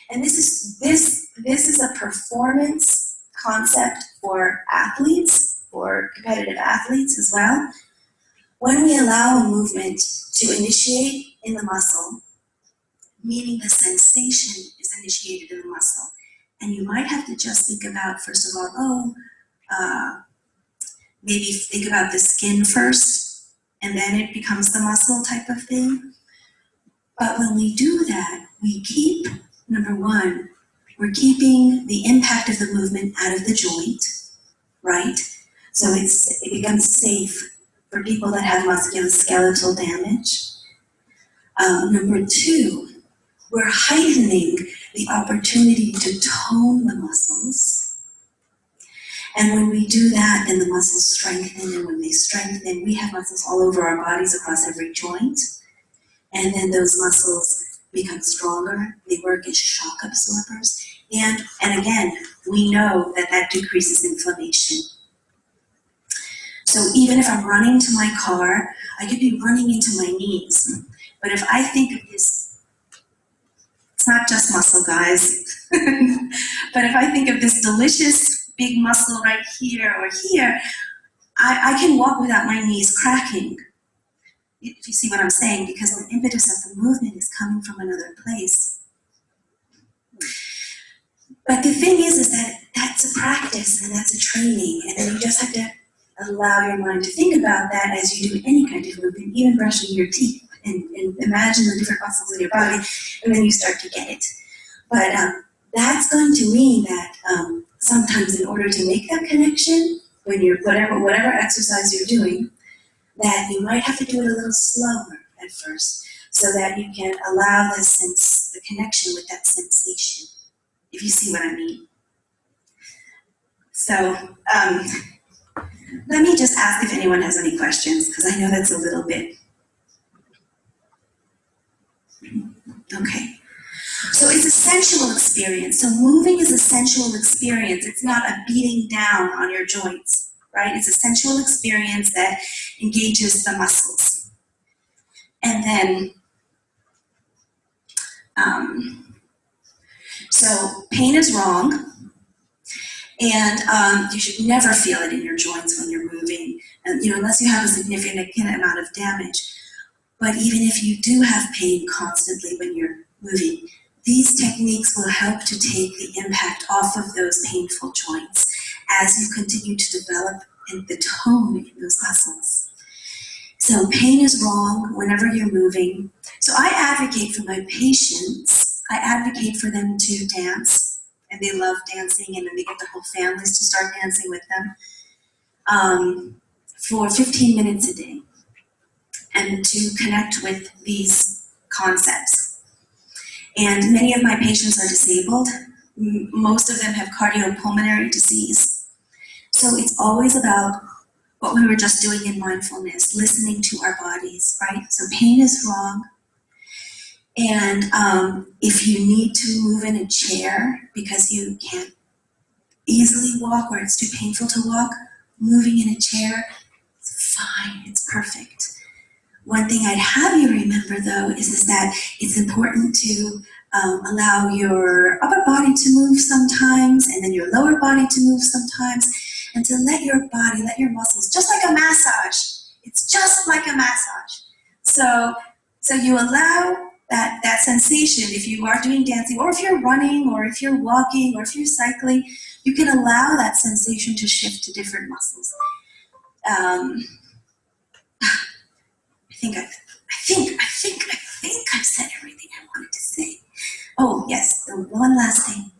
F: And this is a performance concept for athletes, for competitive athletes as well. When we allow a movement to initiate in the muscle, meaning the sensation is initiated in the muscle, and you might have to just think about, first of all, maybe think about the skin first, and then it becomes the muscle type of thing. But when we do that, we keep, number one, we're keeping the impact of the movement out of the joint, right? So it becomes safe for people that have musculoskeletal damage. Number two, we're heightening the opportunity to tone the muscles. And when we do that, then the muscles strengthen, and when they strengthen, we have muscles all over our bodies across every joint. And then those muscles become stronger, they work as shock absorbers, and again, we know that that decreases inflammation. So even if I'm running to my car, I could be running into my knees, but if I think of this, it's not just muscle, guys, but if I think of this delicious big muscle right here or here, I can walk without my knees cracking. If you see what I'm saying, because the impetus of the movement is coming from another place. But the thing is that that's a practice and that's a training, and then you just have to allow your mind to think about that as you do any kind of movement, even brushing your teeth, and imagine the different muscles in your body, and then you start to get it. But that's going to mean that sometimes in order to make that connection, when you're whatever exercise you're doing, that you might have to do it a little slower at first, so that you can allow the connection with that sensation, if you see what I mean. So let me just ask if anyone has any questions, because I know that's a little bit. Okay. So it's a sensual experience. So moving is a sensual experience. It's not a beating down on your joints, right? It's a sensual experience that engages the muscles. And then, so pain is wrong, and you should never feel it in your joints when you're moving, and, unless you have a significant amount of damage. But even if you do have pain constantly when you're moving, these techniques will help to take the impact off of those painful joints as you continue to develop the tone in those muscles. So pain is wrong whenever you're moving. So I advocate for my patients, I advocate for them to dance, and they love dancing, and then they get their whole families to start dancing with them for 15 minutes a day, and to connect with these concepts. And many of my patients are disabled. Most of them have cardiopulmonary disease. So it's always about what we were just doing in mindfulness, listening to our bodies, right? So pain is wrong. And if you need to move in a chair because you can't easily walk or it's too painful to walk, moving in a chair, it's fine, it's perfect. One thing I'd have you remember, though, is that it's important to allow your upper body to move sometimes, and then your lower body to move sometimes, and to let your body, let your muscles, just like a massage. It's just like a massage. So you allow that sensation, if you are doing dancing, or if you're running, or if you're walking, or if you're cycling, you can allow that sensation to shift to different muscles. I think I've said everything I wanted to say. Oh yes, the one last thing,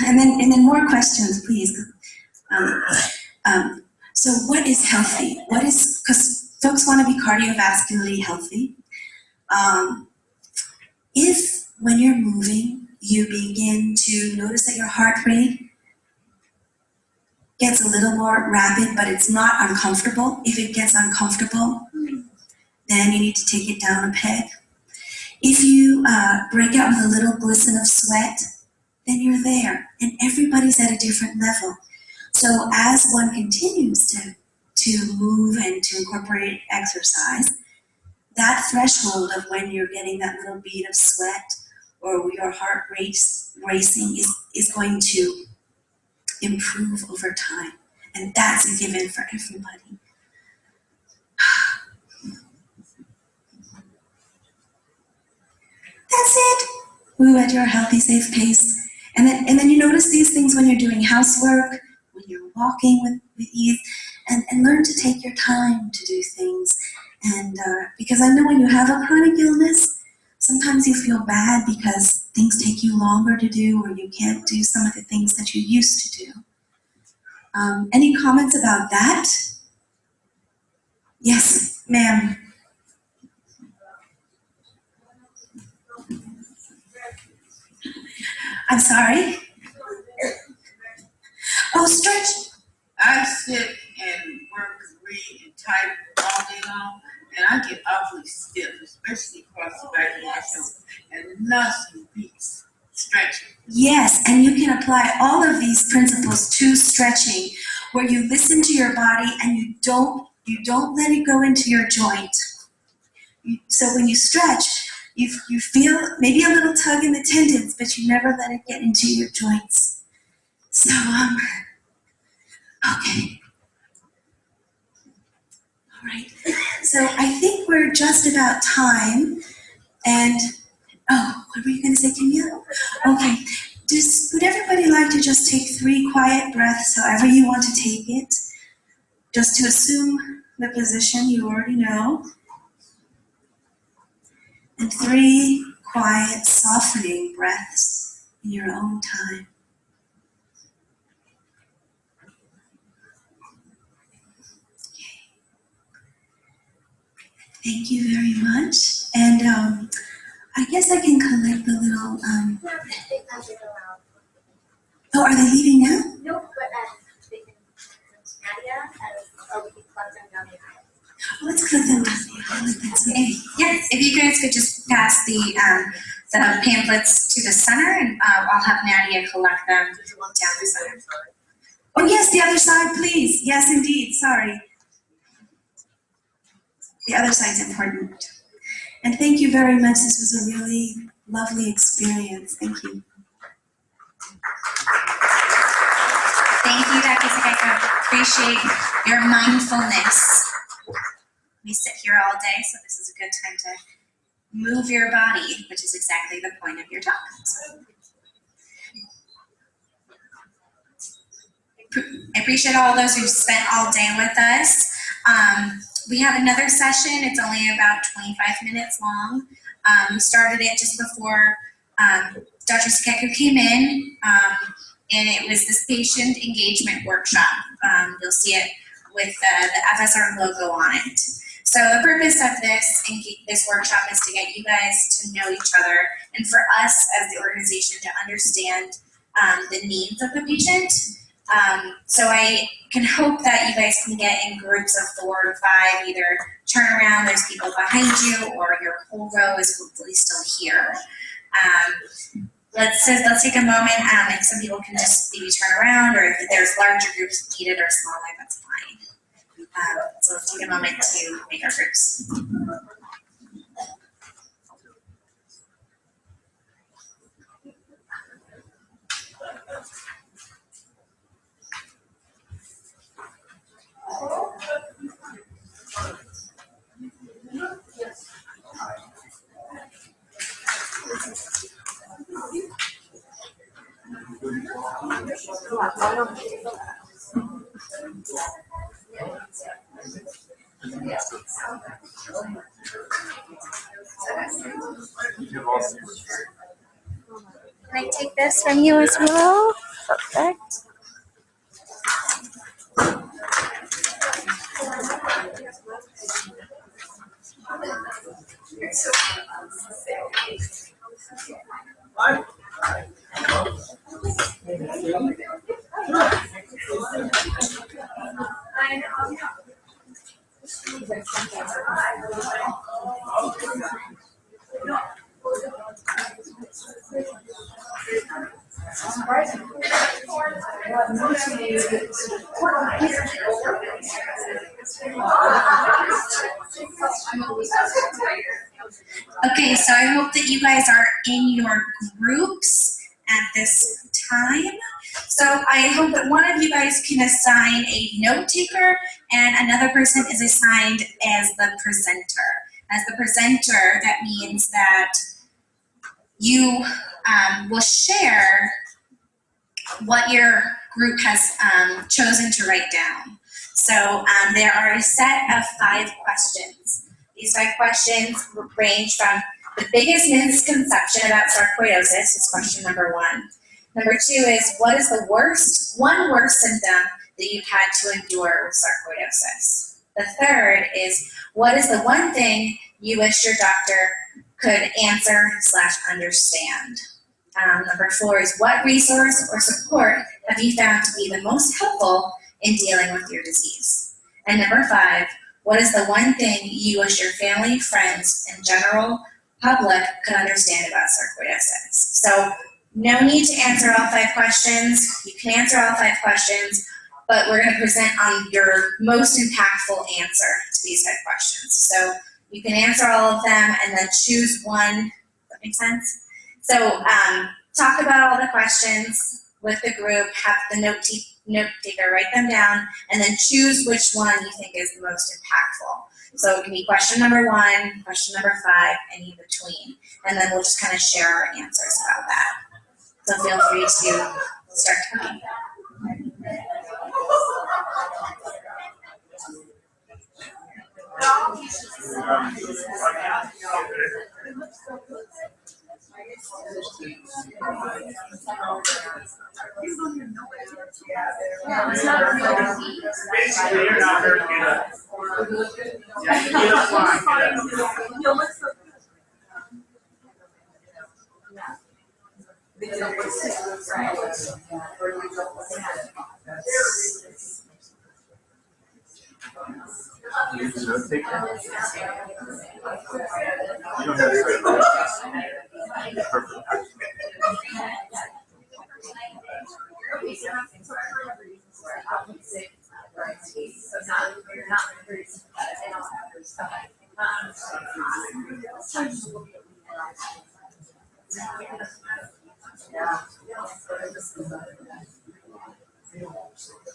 F: and then more questions, please. So what is healthy? Because folks want to be cardiovascularly healthy. If when you're moving, you begin to notice that your heart rate gets a little more rapid, but it's not uncomfortable. If it gets uncomfortable, then you need to take it down a peg. If you break out with a little glisten of sweat, then you're there, and everybody's at a different level. So as one continues to move and to incorporate exercise, that threshold of when you're getting that little bead of sweat or your heart rate racing is going to improve over time, and that's a given for everybody. That's it. Move at your healthy, safe pace. And then you notice these things when you're doing housework, when you're walking with ease, and learn to take your time to do things. And because I know when you have a chronic illness, sometimes you feel bad because things take you longer to do, or you can't do some of the things that you used to do. Any comments about that? Yes, ma'am. I'm sorry? Oh, stretch.
I: I sit and work and read and type all day long, and I get awfully stiff, especially across the back of my shoulder. And nothing beats stretching.
F: Yes, and you can apply all of these principles to stretching, where you listen to your body and you don't let it go into your joint. So when you stretch, you feel maybe a little tug in the tendons, but you never let it get into your joints. So, okay. All right. So I think we're just about time. And, oh, what were you going to say, Camille? Okay. Would everybody like to just take 3 quiet breaths, however you want to take it? Just to assume the position you already know. And 3 quiet, softening breaths in your own time. Thank you very much. And I guess I can collect the little. Oh, are they leaving now?
J: No, but they can Nadia or we can collect them down the aisle.
F: Oh, let's collect them down the aisle. That's okay.
D: Yes, if you guys could just pass the pamphlets to the center, and I'll have Nadia collect them down the center. Oh yes, the other side, please. Yes, indeed. Sorry. The other side's important. And thank you very much. This was a really lovely experience. Thank you. Thank you, Dr. Sakeko. Appreciate your mindfulness. We sit here all day, so this is a good time to move your body, which is exactly the point of your talk. I appreciate all those who've spent all day with us. We have another session. It's only about 25 minutes long. We started it just before Dr. Sakeko came in, and it was this patient engagement workshop. You'll see it with the FSR logo on it. So the purpose of this workshop is to get you guys to know each other, and for us as the organization to understand the needs of the patient. So I can hope that you guys can get in groups of 4 to 5, either turn around, there's people behind you, or your whole row is hopefully still here. Let's take a moment, if some people can just maybe turn around, or if there's larger groups needed or smaller, that's fine. So let's take a moment to make our groups.
J: Can I take this from you as well? Perfect.
D: Okay, so I hope that you guys are in your groups at this time. So I hope that one of you guys can assign a note taker and another person is assigned as the presenter. As the presenter, that means that you will share what your group has chosen to write down. So there are a set of 5 questions. These 5 questions range from the biggest misconception about sarcoidosis is question number 1. Number 2 is, what is the one worst symptom that you've had to endure with sarcoidosis? The third is, what is the one thing you wish your doctor could answer/understand? Number 4 is, what resource or support have you found to be the most helpful in dealing with your disease? And number 5, what is the one thing you wish your family, friends, and general public could understand about sarcoidosis? So no need to answer all 5 questions. You can answer all 5 questions, but we're going to present on your most impactful answer to these 5 questions. So you can answer all of them and then choose one. Does that make sense? So talk about all the questions with the group, have the note taker write them down, and then choose which one you think is the most impactful. So it can be question number 1, question number 5, and in between. And then we'll just kind of share our answers about that. So feel free to start talking.
E: Basically, you're not hurting it. Yeah, you don't want it. You don't have to perfect.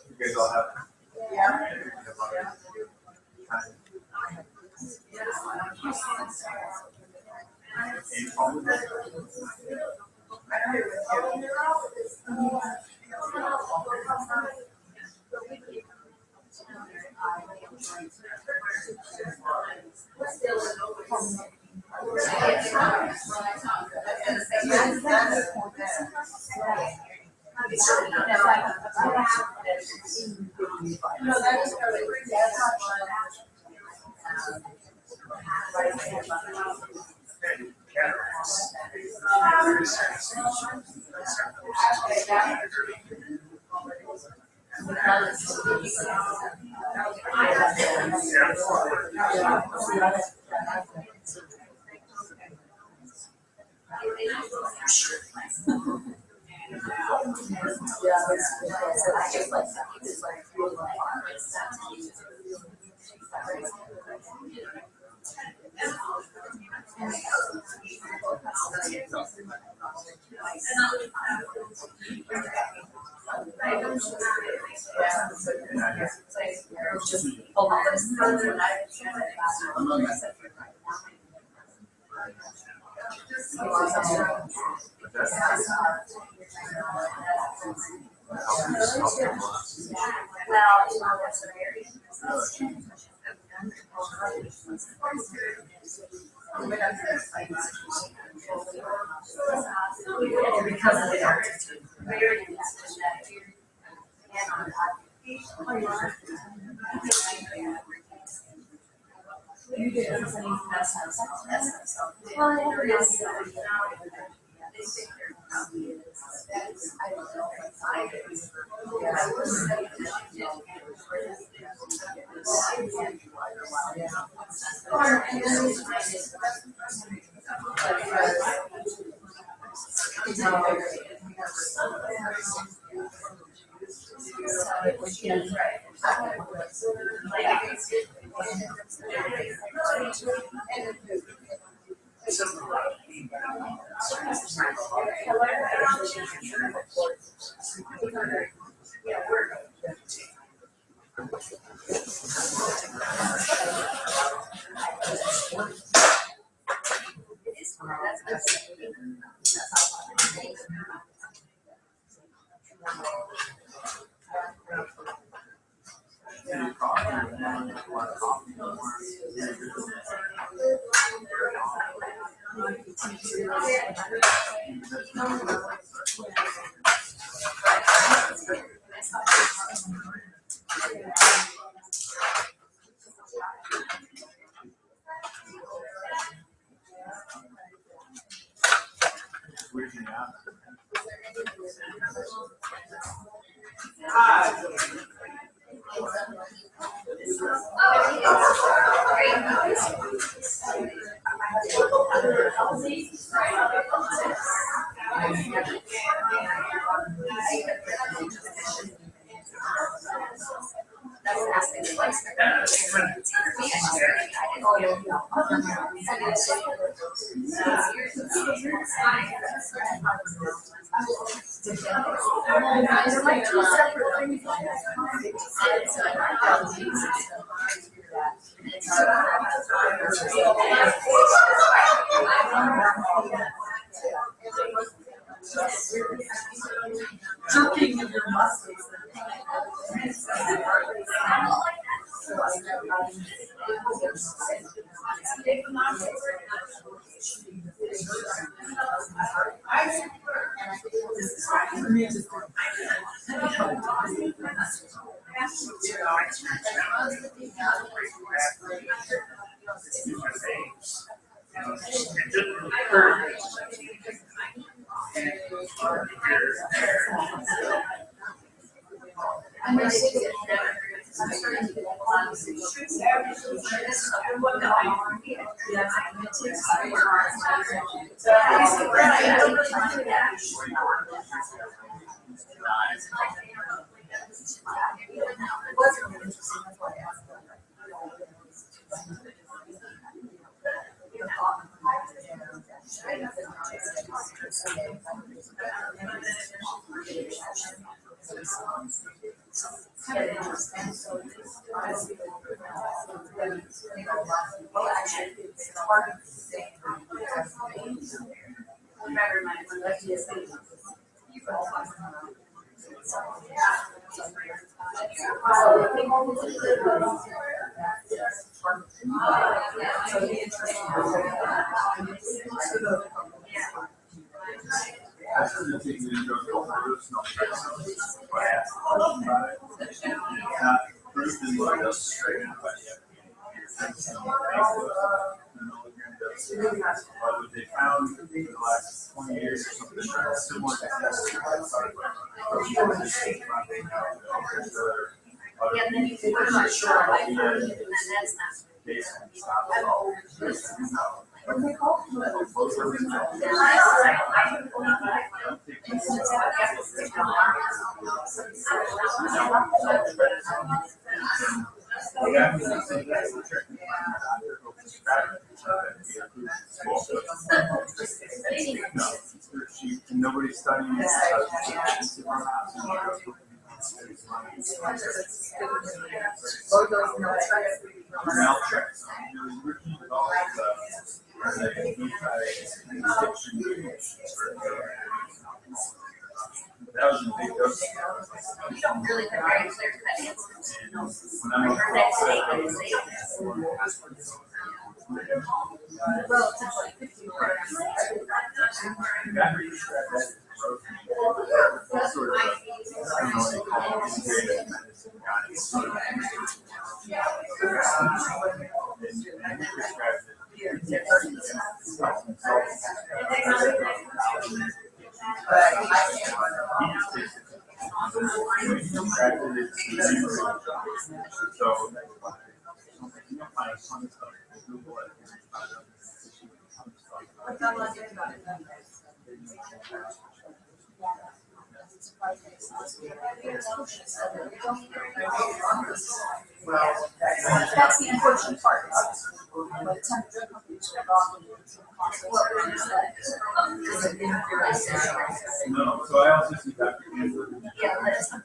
E: You guys all have.
K: What they found in the last 20 years or something, similar to nobody's studying that was a big dose.
G: You don't really get very clear cut answers.
K: When I'm
G: Relatively 50 milligrams.
E: That's the unfortunate part.
K: No, so I also see Dr. Cantor.
G: Yeah, that's
K: And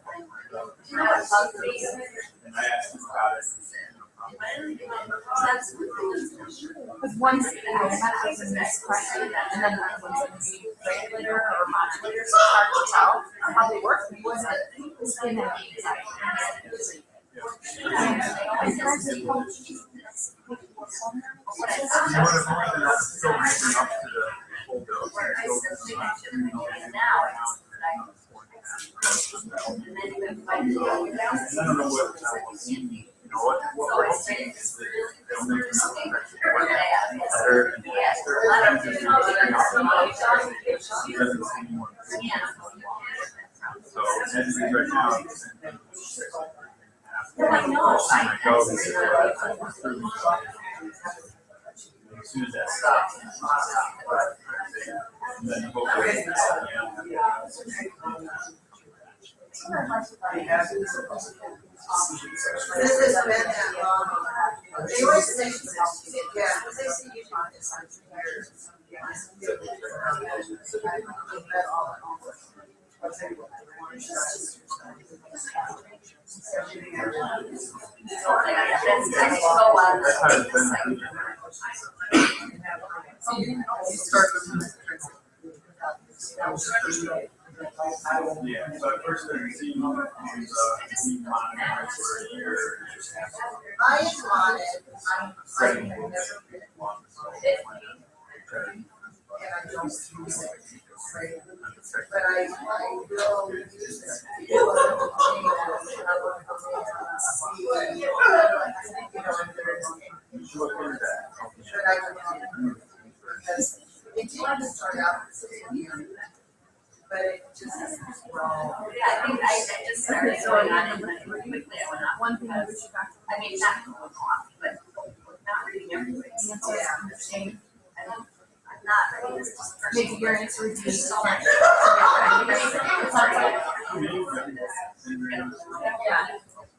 K: I asked him about it.
E: Because one's, that was a mispressing, and then that one's a regulator or modulator, so it's hard to tell how they work. Was it in a
K: You want to bring it up to the full dose. I don't know what, what we're hoping is that they'll make it better and faster. He doesn't seem more. So, as it is right now, it's as soon as that stops, and then hopefully,
I: This has been that long. They always say, yeah, they say you talk this on 2 years.
K: yeah, so at first they're seeing he monitored for a year.
I: I am on it, I'm never been and I don't use it. But I will use it.
K: You should look into that.
I: Should I because it did start out as a year, but it just wrong.
G: I think I just started going on it quickly. I went off.
E: One thing I wish you back.
G: I mean, not going off, but not reading everything.
E: Yeah.
G: I'm not, I mean, it's just
E: Maybe your answer would be so much. Yeah.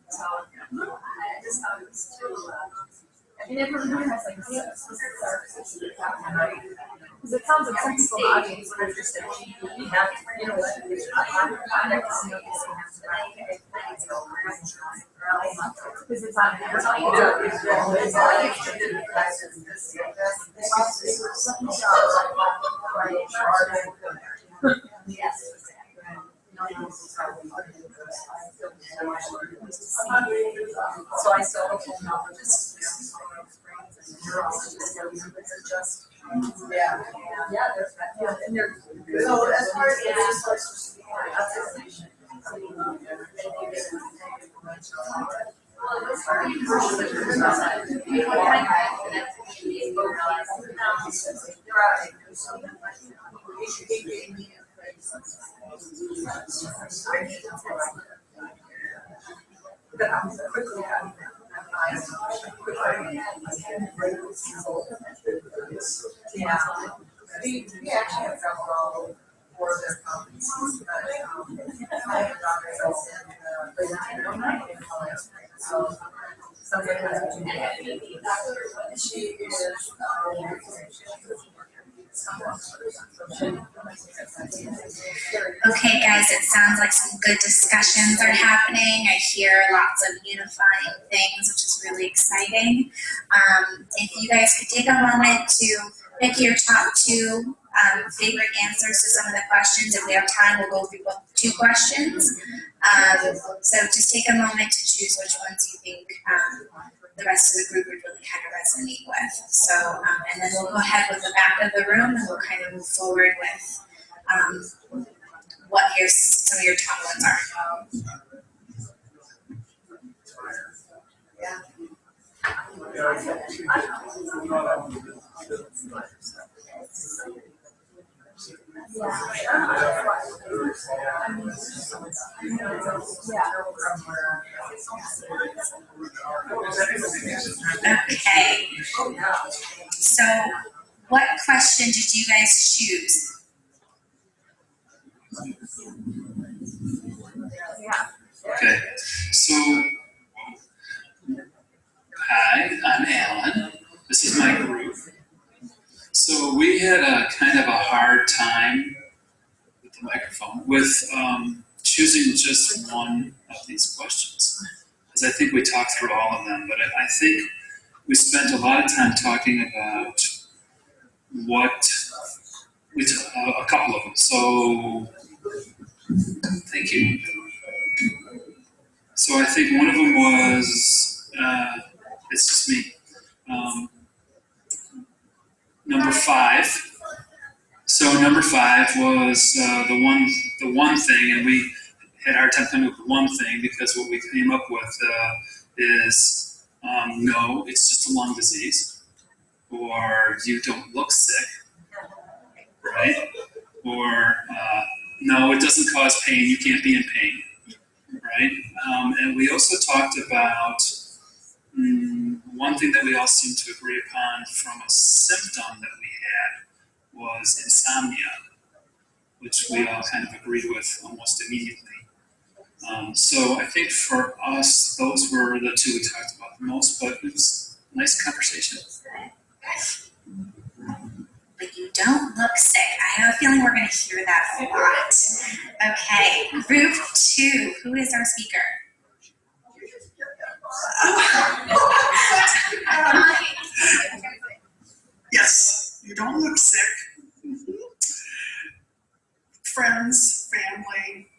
G: So, I just thought it was too,
E: I mean, everyone here has like because it sounds like some people in the audience are interested. We have, you know, because it's on
G: yes.
B: So I still hope neurologists, just,
I: Yeah.
B: yeah, there's that, yeah, and they're.
I: So as far as the resources, yeah, we actually have several for their competencies, but I have doctors in so somebody has to she is
D: Okay, guys, it sounds like some good discussions are happening. I hear lots of unifying things, which is really exciting. If you guys could take a moment to pick your top two favorite answers to some of the questions. If we have time, we'll go through both 2 questions. So just take a moment to choose which ones you think the rest of the group would really kind of resonate with. So, and then we'll go ahead with the back of the room and we'll kind of move forward with what some of your top ones are. Okay. So, what question did you guys choose?
L: Okay, so hi, I'm Alan. This is my group. So we had a kind of a hard time with the microphone with choosing just one of these questions, because I think we talked through all of them, but I think we spent a lot of time talking about a couple of them. So thank you. So I think one of them was, it's just me, number 5. So number 5 was the one thing, and we had a hard time coming up with one thing, because what we came up with is no, it's just a lung disease, or you don't look sick, right? Or no, it doesn't cause pain, you can't be in pain, right? And we also talked about one thing that we all seemed to agree upon from a symptom that we had was insomnia, which we all kind of agreed with almost immediately. So I think for us, those were the two we talked about the most, but it was a nice conversation.
D: But you don't look sick. I have a feeling we're going to hear that a lot. Okay, group 2, who is our speaker?
C: Yes, you don't look sick. Friends, family,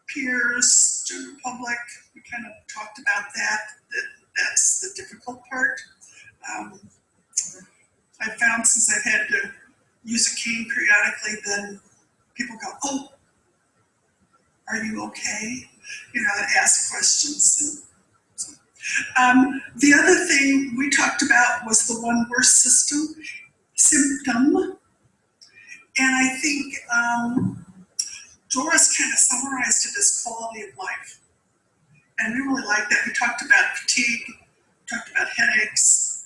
C: peers, general public, we kind of talked about that's the difficult part. I found since I've had to use a cane periodically, then people go, oh, are you okay? You know, and ask questions. And so. The other thing we talked about was the one word symptom. And I think Doris kind of summarized it as quality of life. And we really liked that. We talked about fatigue, talked about headaches.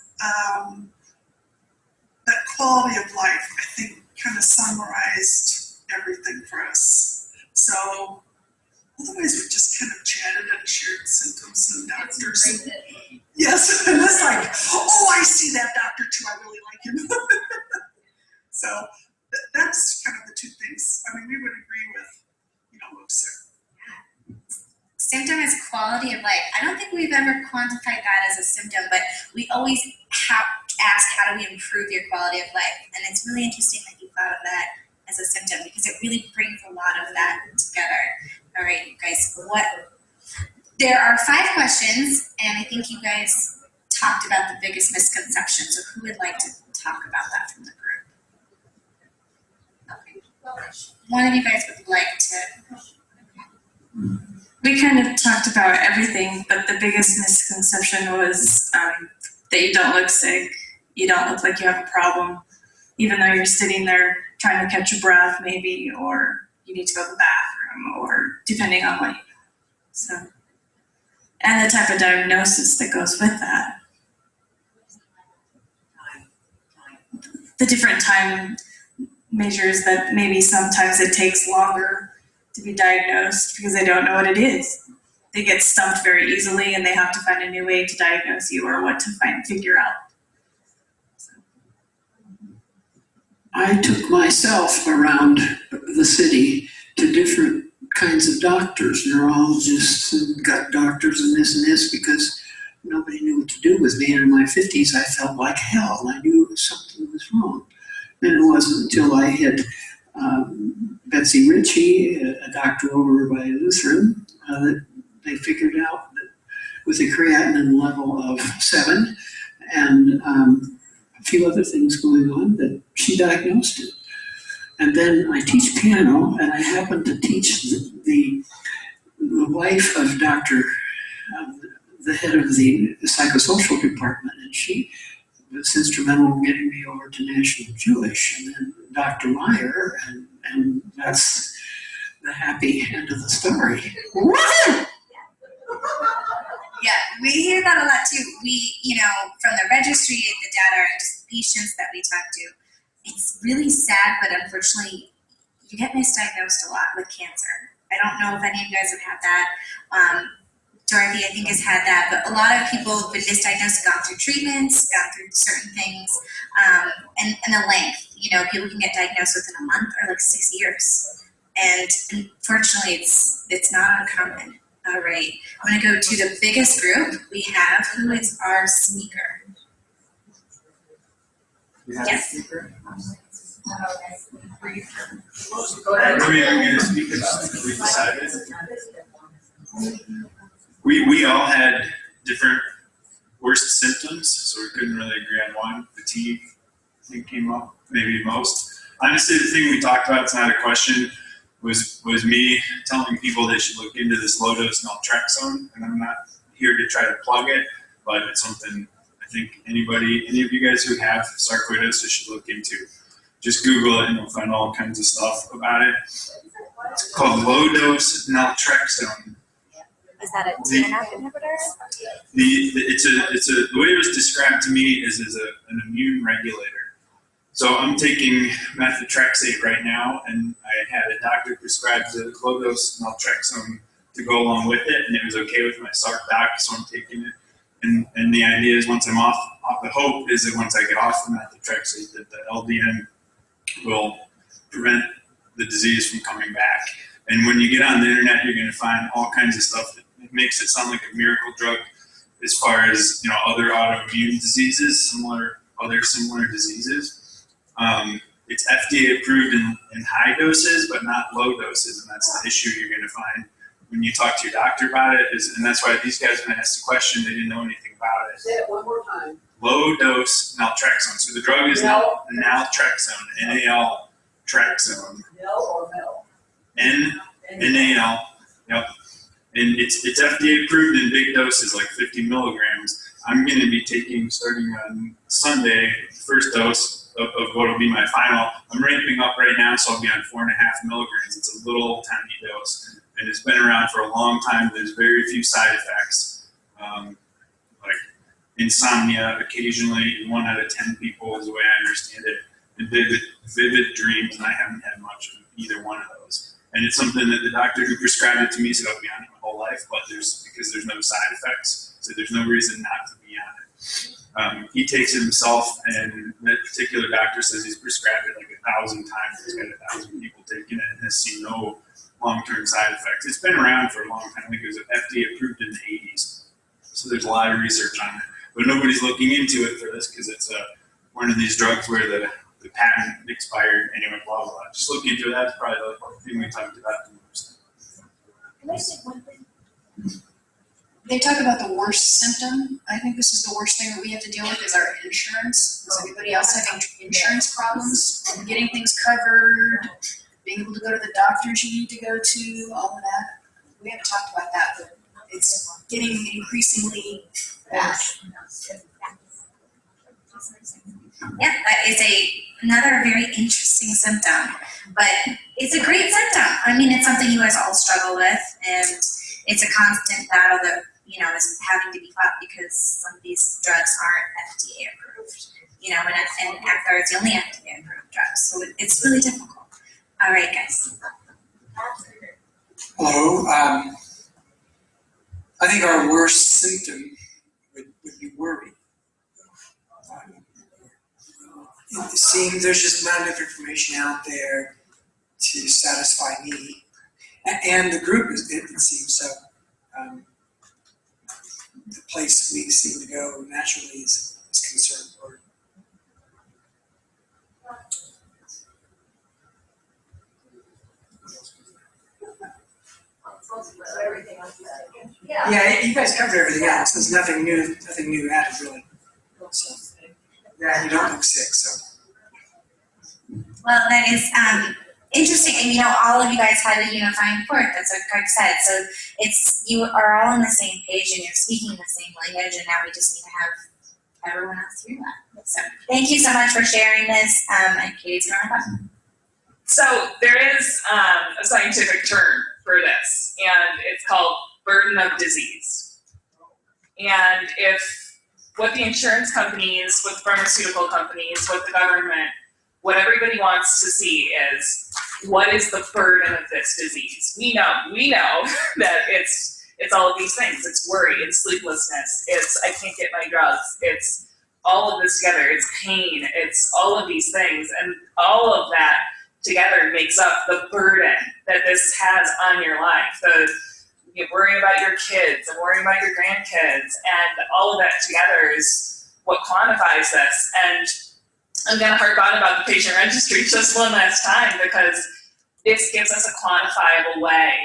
C: That quality of life, I think, kind of summarized everything for us. So otherwise, we just kind of chatted and shared symptoms and doctors. Yes, and it's like, oh, I see that doctor too. I really like him. So that's kind of the two things. I mean, we would agree with, you know, look sick.
D: Symptom is quality of life. I don't think we've ever quantified that as a symptom, but we always have ask, how do we improve your quality of life? And it's really interesting that you thought of that as a symptom, because it really brings a lot of that together. All right, you guys, there are 5 questions, and I think you guys talked about the biggest misconception. So who would like to talk about that from the group? Okay. One of you guys would like to.
M: We kind of talked about everything, but the biggest misconception was that you don't look sick, you don't look like you have a problem, even though you're sitting there trying to catch your breath maybe, or you need to go to the bathroom, or depending on what you do. So, and the type of diagnosis that goes with that. The different time measures that maybe sometimes it takes longer to be diagnosed because they don't know what it is. They get stumped very easily and they have to find a new way to diagnose you or what to figure out. So.
N: I took myself around the city to different kinds of doctors, neurologists and gut doctors and this, because nobody knew what to do with me. And in my 50s, I felt like hell. I knew something was wrong. And it wasn't until I hit Betsy Ritchie, a doctor over by Lutheran, that they figured out that with a creatinine level of 7 and a few other things going on, that she diagnosed it. And then I teach piano, and I happened to teach the wife of Dr. The head of the psychosocial department, and she was instrumental in getting me over to National Jewish, and then Dr. Meyer, and that's the happy end of the story.
D: Yeah, we hear that a lot too. We, from the registry, the data, and just patients that we talk to, it's really sad, but unfortunately, you get misdiagnosed a lot with cancer. I don't know if any of you guys have had that. Dorothy, I think, has had that, but a lot of people have been misdiagnosed, gone through treatments, gone through certain things, and the length. People can get diagnosed within a month or like 6 years. And unfortunately, it's not uncommon. All right, I'm going to go to the biggest group we have. Who is our speaker? Yes.
K: We all had different worst symptoms, so we couldn't really agree on one. Fatigue, I think, came up maybe most. Honestly, the thing we talked about, it's not a question, was me telling people they should look into this low-dose naltrexone, and I'm not here to try to plug it, but it's something I think any of you guys who have sarcoidosis should look into. Just Google it and you'll find all kinds of stuff about it. It's called low-dose naltrexone.
J: Is that a TNF inhibitor?
K: The way it was described to me is as an immune regulator. So I'm taking methotrexate right now, and I had a doctor prescribe the low-dose naltrexone to go along with it, and it was okay with my Sarc doc, so I'm taking it. And the idea is once I'm off, the hope is that once I get off the methotrexate, that the LDN will prevent the disease from coming back. And when you get on the internet, you're going to find all kinds of stuff that makes it sound like a miracle drug as far as, you know, other autoimmune diseases, other similar diseases. It's FDA approved in high doses, but not low doses, and that's the issue you're going to find when you talk to your doctor about it. And that's why these guys, when I asked the question, they didn't know anything about it.
B: Say it one more time.
K: Low dose naltrexone. So the drug is naltrexone, N-A-L-trexone.
B: Nel or Mel?
K: N-A-L, yep. And it's FDA approved in big doses, like 50 milligrams. I'm going to be taking, starting on Sunday, first dose of what will be my final. I'm ramping up right now, so I'll be on 4.5 milligrams. It's a little tiny dose, and it's been around for a long time. There's very few side effects, like insomnia occasionally, 1 out of 10 people is the way I understand it, and vivid dreams, and I haven't had much of either one of those. And it's something that the doctor who prescribed it to me said I'll be on it my whole life, but because there's no side effects, so there's no reason not to be on it. He takes it himself, and that particular doctor says he's prescribed it like 1,000 times. He's got 1,000 people taking it and has seen no long-term side effects. It's been around for a long time. I think it was FDA approved in the 80s. So there's a lot of research on it, but nobody's looking into it for this because it's one of these drugs where the patent expired anyway, blah, blah, blah. Just look into it. That's probably the thing we talked about the most.
J: Can I say one thing?
H: They talk about the worst symptom. I think this is the worst thing that we have to deal with is our insurance. Is anybody else having insurance problems? Getting things covered, being able to go to the doctors you need to go to, all of that. We haven't talked about that, but it's getting increasingly bad.
D: Yeah, that is another very interesting symptom, but it's a great symptom. I mean, it's something you guys all struggle with, and it's a constant battle that, you know, is having to be fought because some of these drugs aren't FDA approved, you know, and Acthar is the only FDA approved drug, so it's really difficult. All right, guys.
O: Hello. I think our worst symptom would be worry. It seems there's just not enough information out there to satisfy me and the group. It seems so. The place we seem to go naturally is concerned for. Yeah, you guys covered everything else. There's nothing new added really. So, yeah, you don't look sick, so.
D: Well, that is interesting, and you know, all of you guys had a unifying report. That's what Craig said. So it's you are all on the same page and you're speaking the same language, and now we just need to have everyone else hear that. So thank you so much for sharing this. And Katie's going to wrap up.
A: So there is a scientific term for this, and it's called burden of disease. And if what the insurance companies, what the pharmaceutical companies, what the government, what everybody wants to see is, what is the burden of this disease? We know that it's all of these things. It's worry, it's sleeplessness, it's I can't get my drugs, it's all of this together, it's pain, it's all of these things, and all of that together makes up the burden that this has on your life. You worry about your kids and worrying about your grandkids, and all of that together is what quantifies this. And I'm going to harp on about the patient registry just one last time, because this gives us a quantifiable way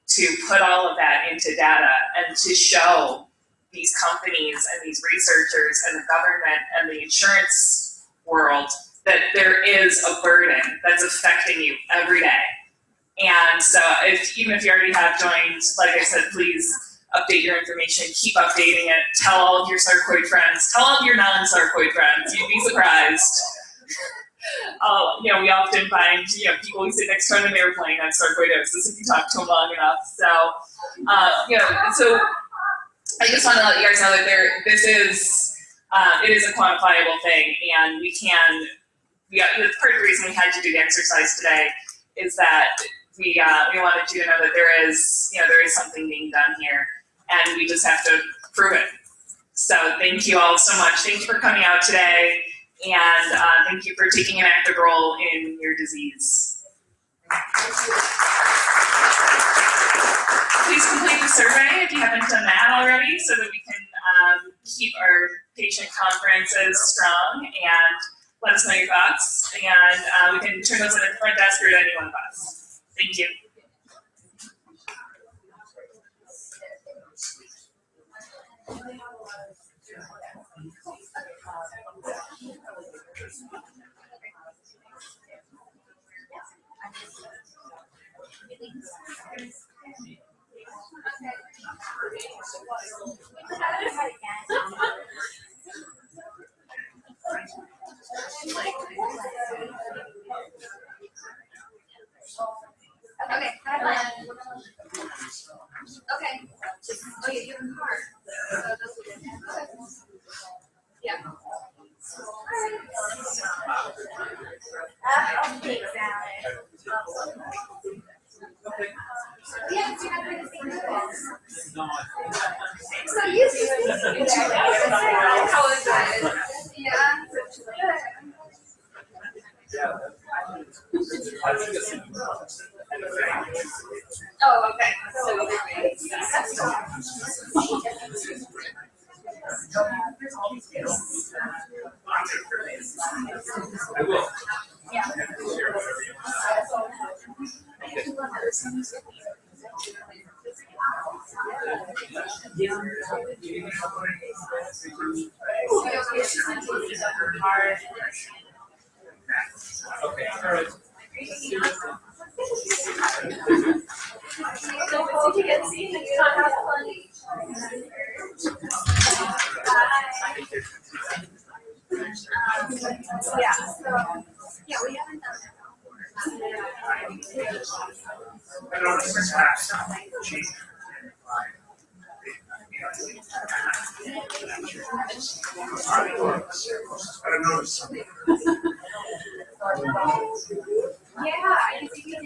A: to put all of that into data and to show these companies and these researchers and the government and the insurance world that there is a burden that's affecting you every day. And so even if you already have joined, like I said, please update your information, keep updating it, tell all of your sarcoid friends, tell all of your non-sarcoid friends, you'd be surprised. We often find, people who sit next to on an airplane have sarcoidosis if you talk to them long enough. So, so I just want to let you guys know that it is a quantifiable thing, and that's part of the reason we had to do the exercise today is that we wanted you to know that there is something being done here, and we just have to prove it. So thank you all so much. Thank you for coming out today, and thank you for taking an active role in your disease. Please complete the survey if you haven't done that already, so that we can keep our patient conferences strong, and let us know your thoughts, and we can turn those in at the front desk or to any one of us. Thank you.
G: Okay. Okay. Oh, yeah, you're in the car. So that's yeah. Yeah, you have to see this. So you how is it? Yeah. Oh, okay.
K: I will.
G: Yeah.
K: Okay, all right.
G: Yeah, so, yeah, we haven't done that.
K: I don't change. I don't know something.
G: Yeah, I can take you down,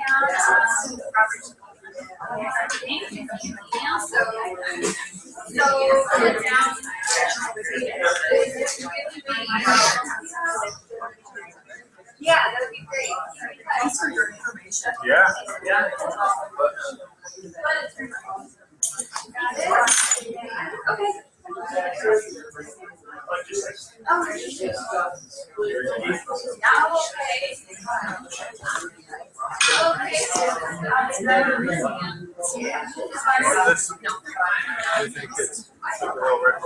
G: yeah, that would be great.
B: Thanks for your information.
K: Yeah. Yeah.
G: Okay.
K: I think it's over.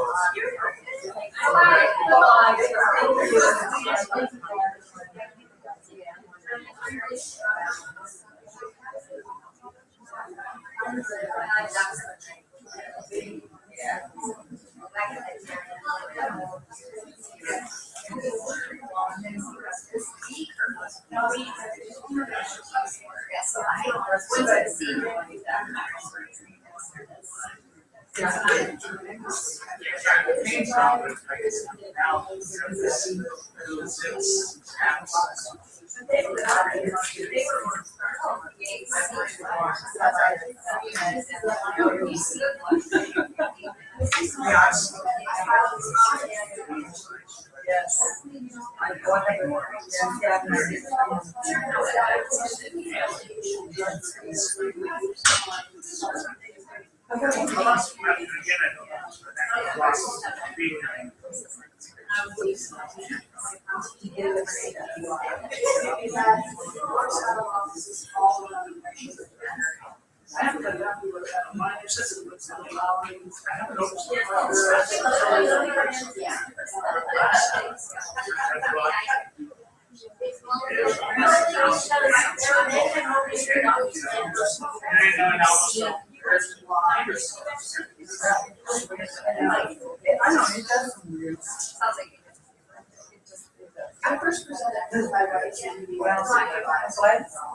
E: I first presented this by right to be well,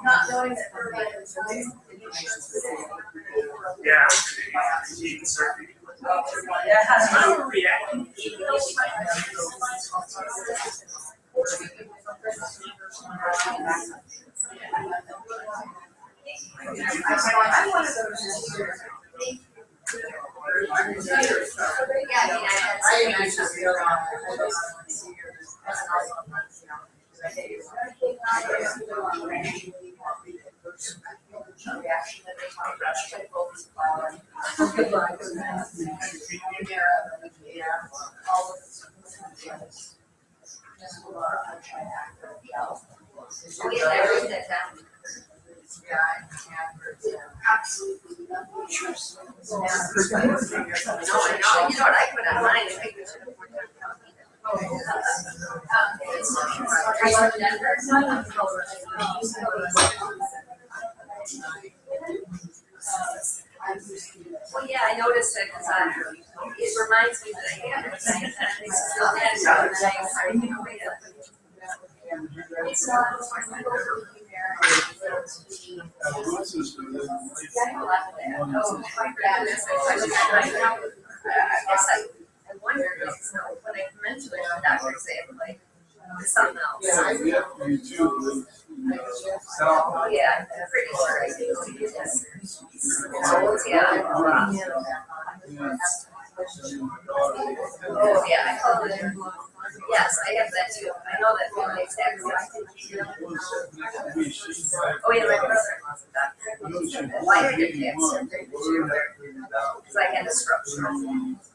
E: not knowing that
K: Yeah.
E: I'm one of those. Absolutely nothing.
G: No, I know. You know what I put on mine? I think we should have put well, yeah, I noticed it because it reminds me that I had it. I wonder when I mentioned it, the doctor said like something else. Yeah, I'm pretty sure I did. Oh yeah, I call it. Yes, I have that too. I know that feeling exactly. Oh yeah, my brother-in-law's a doctor. Why did I get cancer? Because I had a structural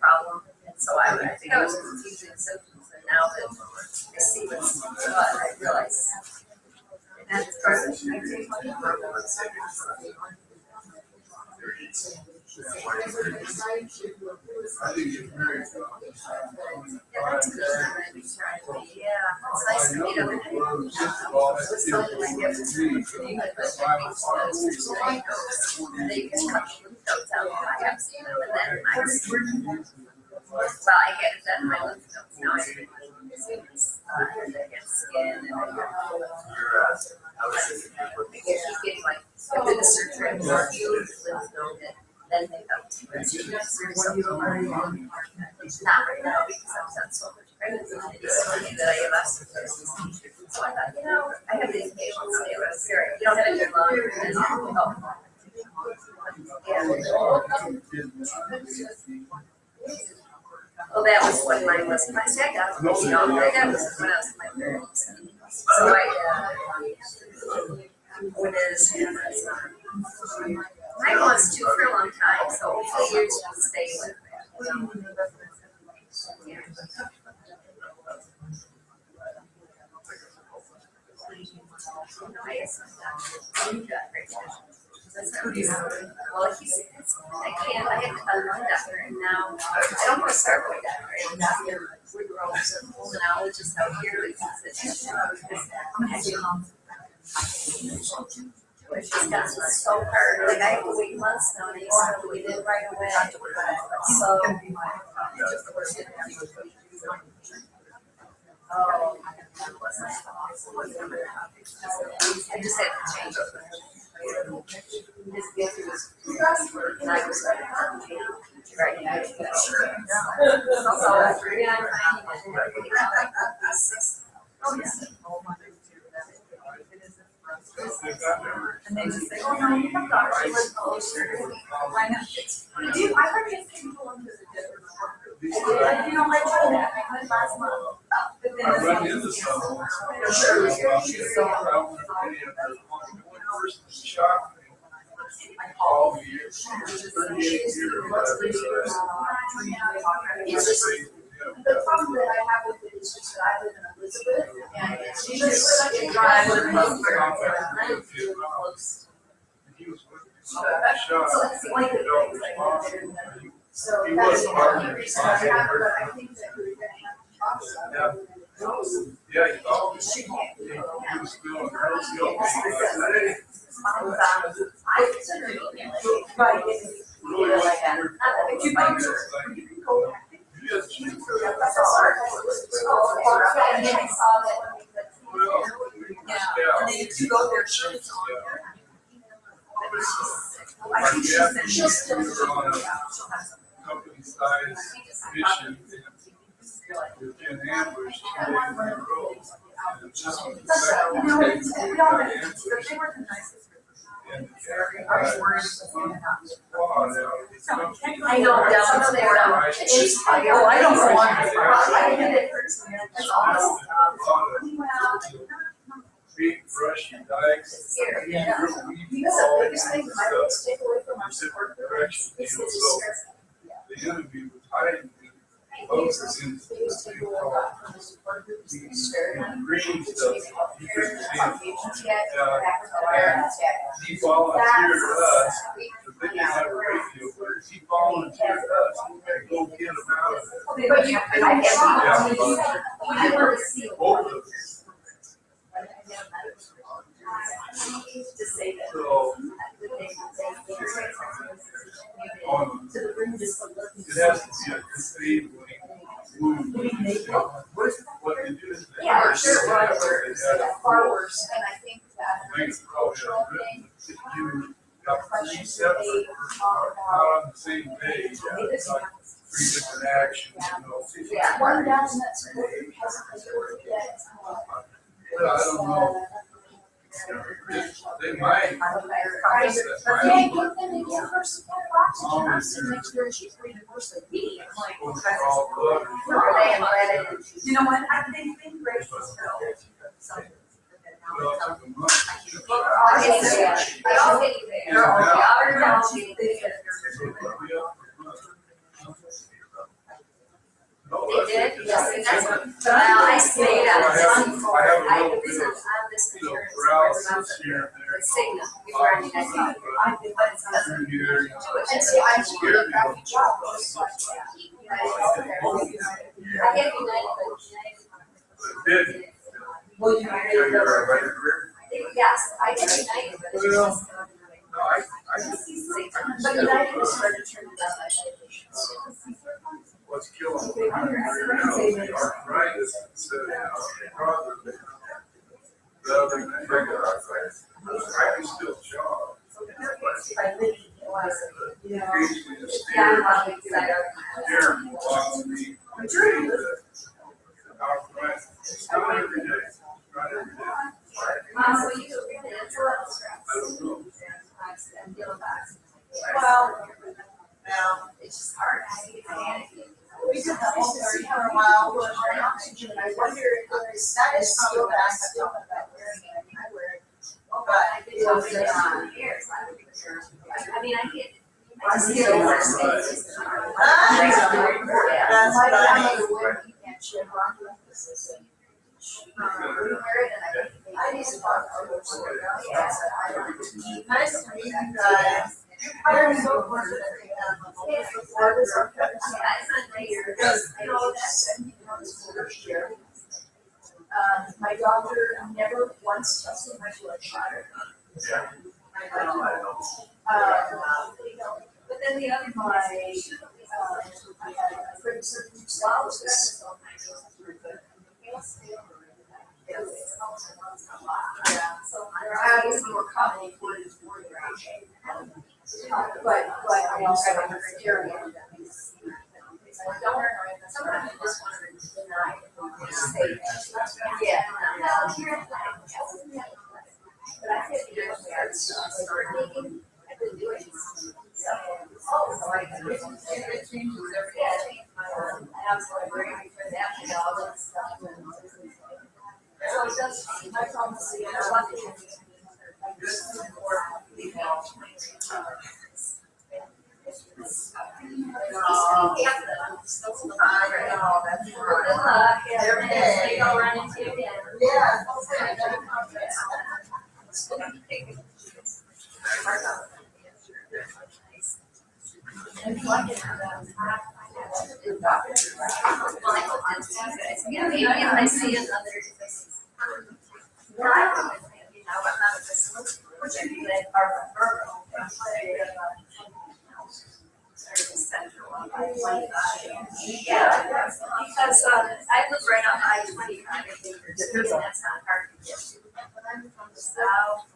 G: problem, and so I think I was confusing symptoms, and now that I see what's what, I realize that's part of it. It's nice to meet up. And they can cut the lymph nodes out. I have seen them, and then well, I get it then my lymph nodes. Now I get skin, and I keep getting like after the surgery, I'm more lymph node, then they got it's not right now because I've done so much pregnancy. It's funny that I have osteoporosis. So I thought, I have these patients say, you don't have any lung. Well, that was when mine was my second. That was when I was in my parents. So when mine was too for a long time, so hopefully you will stay with it. Well, I had a lung doctor, and now I don't want to start with that. And now we're growing some pulmonologists out here. It's just gotten so hard. Like I have to wait months now, and I used to have to wait in right away. So, I just had to change it. And I was right.
E: And they just say, oh no, you have doctors live closer. Why not? I heard just people into the different. You know, I tried that. I went last month. But then I run into someone. It's just the problem that I have with it is just that I live in Elizabeth, and she just drive with close. So that's the only good thing I do. So that's the only reason I have, but I think that we're gonna have to talk about it.
P: Yeah, he called me. He was feeling real guilty. I said, hey, really wasn't here. Yes, you
E: And then if you go there, she's on there. I think she'll still do it.
P: company size mission with an ambush 2 days in a row. And just on the second day, we got ambushed. And
E: I know, yeah, some of them are. Oh, I don't want to. I did it personally. That's awesome.
P: Big brush and dikes.
E: Because the biggest thing I would take away from our support group is the distress.
P: The enemy was hiding in boxes in
E: The biggest thing we got from the support group is the distress.
P: green stuff. You couldn't see it. He
E: He
P: volunteered us, but they didn't have a radio, but he volunteered us, we had to go get him out of there.
E: But you, I want to see.
P: Both of us.
E: To say that.
P: So, it has to be a disabling wound. What they do is they.
E: Yeah, sure, right, far worse, and I think that.
P: Makes it probably written, if you got 3 separate, not on the same page, it's like 3 different actions, you know.
E: Yeah, one down in that school hasn't heard yet.
P: Well, I don't know. They might.
E: But they give them a universal oxygen mask and make sure she's breathing worse than me. I'm like,
P: Those are all blood.
E: you know what, they've been great.
P: Well, it took a month.
E: I'll get you there. I'll get you there. I'll get you there.
G: They did, yes, and that's what, well, I stayed at the reason I'm on this insurance. It's Cigna, before I mean, I think.
E: And see, I'm sure a crappy job.
G: I get United, but United.
E: Well, you
G: Yes, I get United, but it's just.
E: But United is starting to turn into that.
P: What's killing them right now is arthritis instead of the other than regular arthritis. I can still jog. Occasionally just Aaron walks me. Arthritis. Not every day. Not every day.
G: So you do really, it's a lot of stress.
P: I don't know.
G: I'm feeling bad.
E: Well, now,
G: It's just hard.
E: we did the whole thing for a while, with our oxygen, and I wonder if that is still that, I still have that wearing it, I wear it. But
G: It's over there on years. I mean, I get. I
E: see
G: feel
E: it.
G: like
E: That's
G: my
E: funny.
G: grandmother and she had bronchitis. We wear it and
E: I need to talk to her, so
G: Yes.
E: nice to meet you guys. I'm so fortunate to have before this. Because, you know, that's, this first year. My doctor never once tested my blood sugar.
G: But then the other
E: My, I had a pretty certain swallows. Yeah, so I was more common for this word around. But I also have a criteria.
G: sometimes you just want to deny it. Say it. Yeah. But I think you know, I started making, I've been doing this. So I can it changes every day. I have my brain for that and all that stuff. So it does, my problem is, you know, what the Good luck, every day, you don't run into again.
E: Yeah.
G: And I hope that's you guys. Yeah, maybe if I see another. Yeah, because I live right on I-25, and that's not hard to get to. But I'm from the south.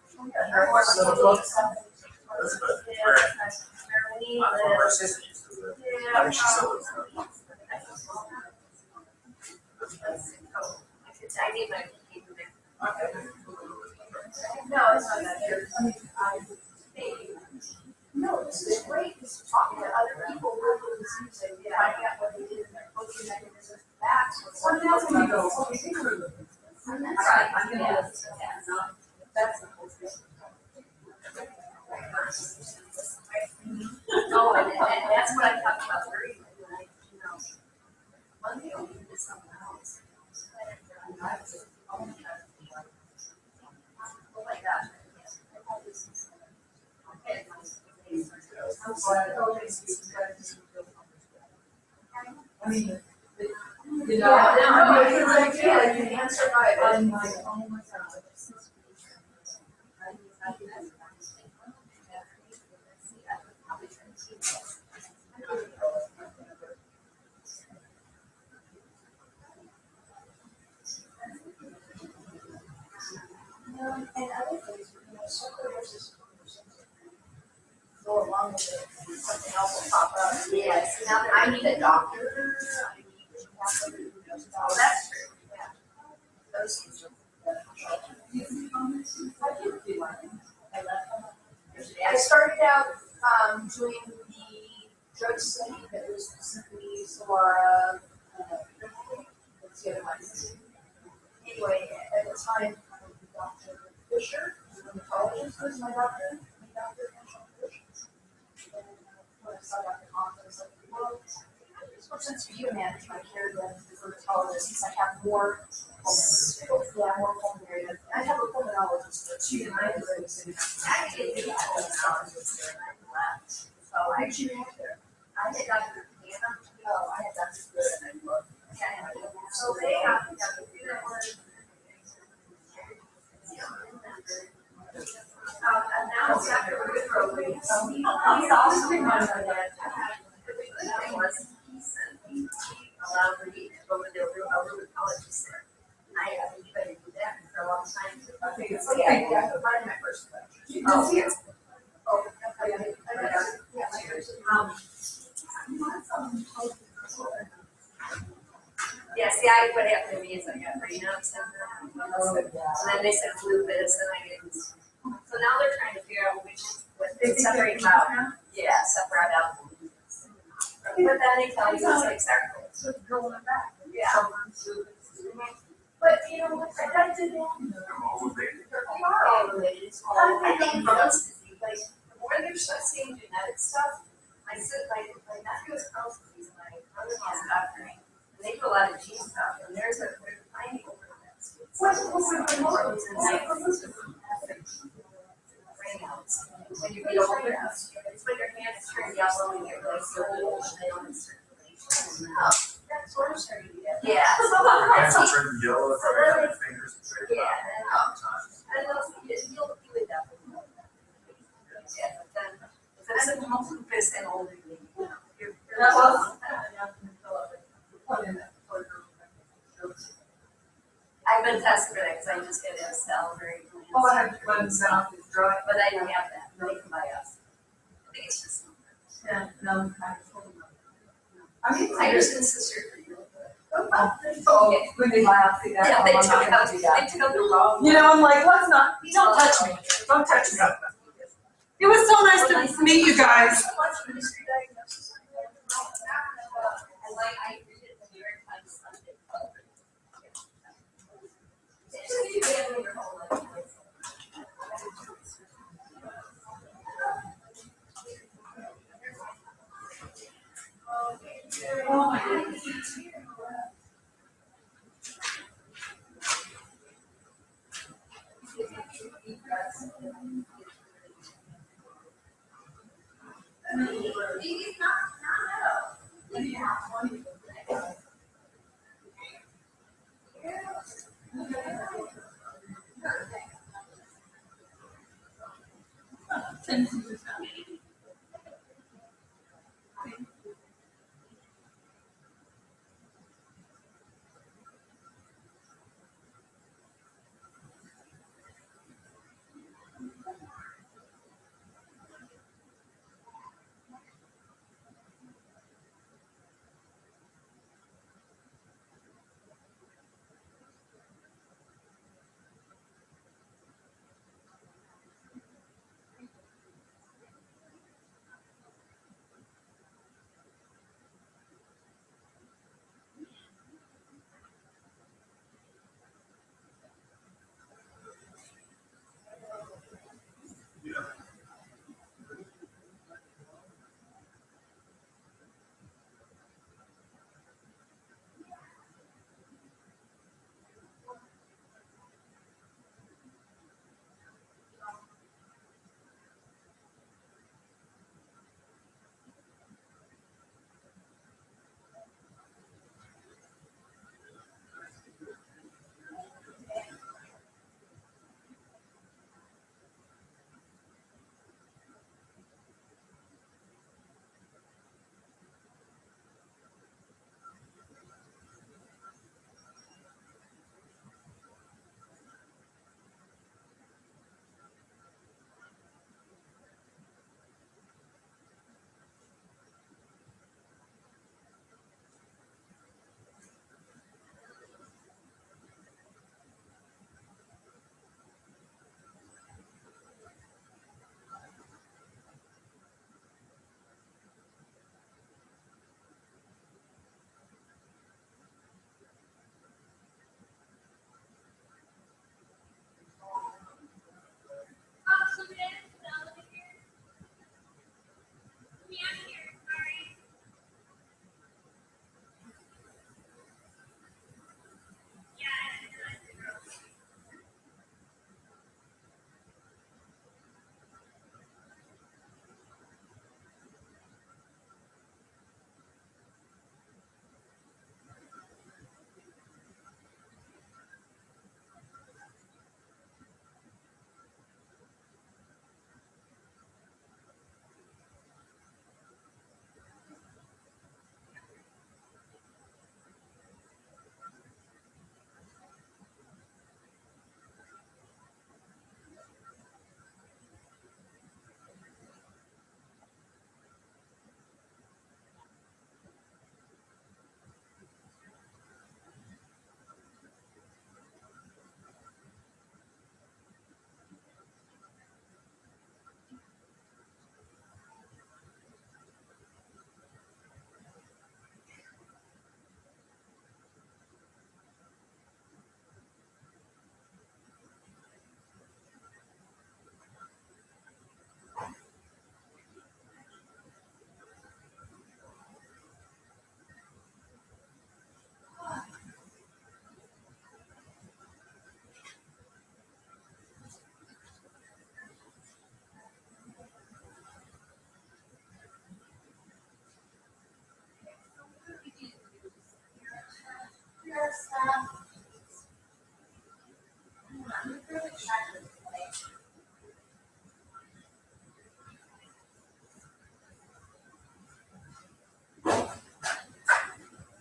G: I need my computer there. No, it's not that here. No, this is great, just talking to other people who are using, finding out what they did in their coping mechanisms back. So that's when you go, okay, right, I'm gonna do this. That's the whole thing. Oh, and that's what I talked about earlier. Monday I'll do this something else. Oh my gosh.
E: I mean, you know, I can answer on my own. And other things, you know, sarcoidosis go along with it, something else will pop up.
G: Yes, now I need a doctor, I need somebody who knows about that's true, yeah. Those things are.
E: I started out doing the drug study that was specifically for what's the other one? Anyway, at the time, Dr. Fisher, the rheumatologist, was my doctor, Dr. Fisher. And when I saw Dr. Hoffman, I was like, well, it makes more sense for you to manage my care than the rheumatologist, since I have more, hopefully I'm more pulmonary. I have a pulmonologist, but she and I was
G: Actually, I did have a pulmonologist there and I left. So I actually had Dr. Hannah.
E: Oh, I had Dr. Good and I looked.
G: So they got the and now it's Dr. Woodrow. He's awesome. The thing was, he sent me, he allowed me to go to the rheumatologist there. I haven't even do that for a long time.
E: Okay, so yeah, mine my first lecture.
G: Oh, yes.
E: Oh,
G: Yeah, see, what happened to me is I got Raynaud's and then they said lupus and I didn't. So now they're trying to figure out what they separate out. Yeah, separate out. But then they tell you it's like sarcoidosis.
E: So it's going back.
G: Yeah.
E: But you know, that didn't.
G: They are all related. It's all, I think Crohn's disease, like, the more they're seeing genetic stuff, my nephew has Crohn's disease and my brother-in-law's doctoring. And they do a lot of gene stuff, and there's finding over that.
E: What's the more?
G: When you get older, it's when your hands turn yellow and you're like so old, they don't have circulation. Oh, that's what I'm starting to get. Yeah.
P: Hands will turn yellow, fingers will turn.
G: Yeah, and you'll do it that way. Yeah, but then, if it's a lupus and older, you're I've been tested for that because I just get a salivary gland.
E: Oh, I have cleansed out his drug.
G: But I don't have that. They can buy us. I think it's just.
E: Yeah, no, I mean,
G: I just insisted for you.
E: oh, when they biopsy that,
G: Yeah,
E: oh,
G: they
E: I'm
G: took
E: not
G: out,
E: gonna do that.
G: they took out the wrong.
E: You know, I'm like, let's not, don't touch me, don't touch me. It was so nice to meet you guys.
G: And like, I read it in the New York Times Sunday.
E: Oh my goodness.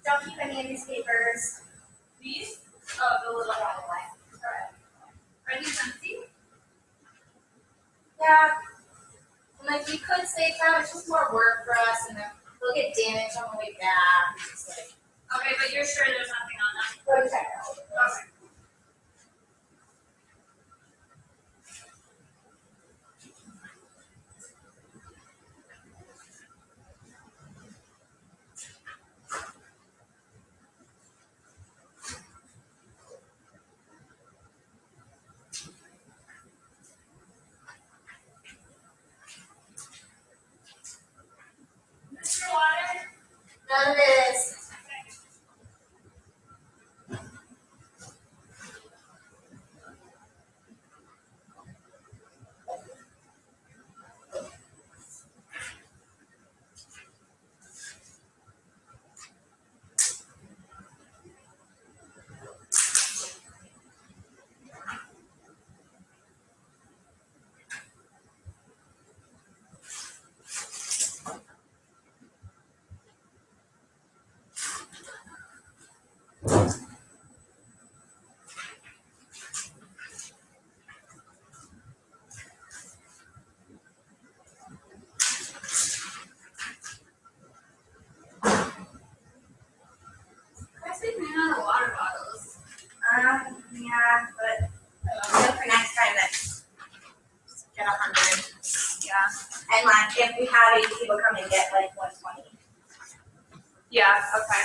J: Don't keep any of these papers. These? Oh, the little yellow line. Alright. Are these empty? Yeah. And like we could save them, it's just more work for us, and then they'll get damaged on the way back. It's just like. Okay, but you're sure there's nothing on them? Go check it out. Okay. Mr. Water? None of this. And like, if we have 80 people come and get like 120.
A: Yeah, okay.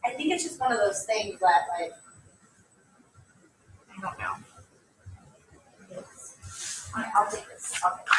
J: I think it's just one of those things that like, I don't know. I'll take this. Okay.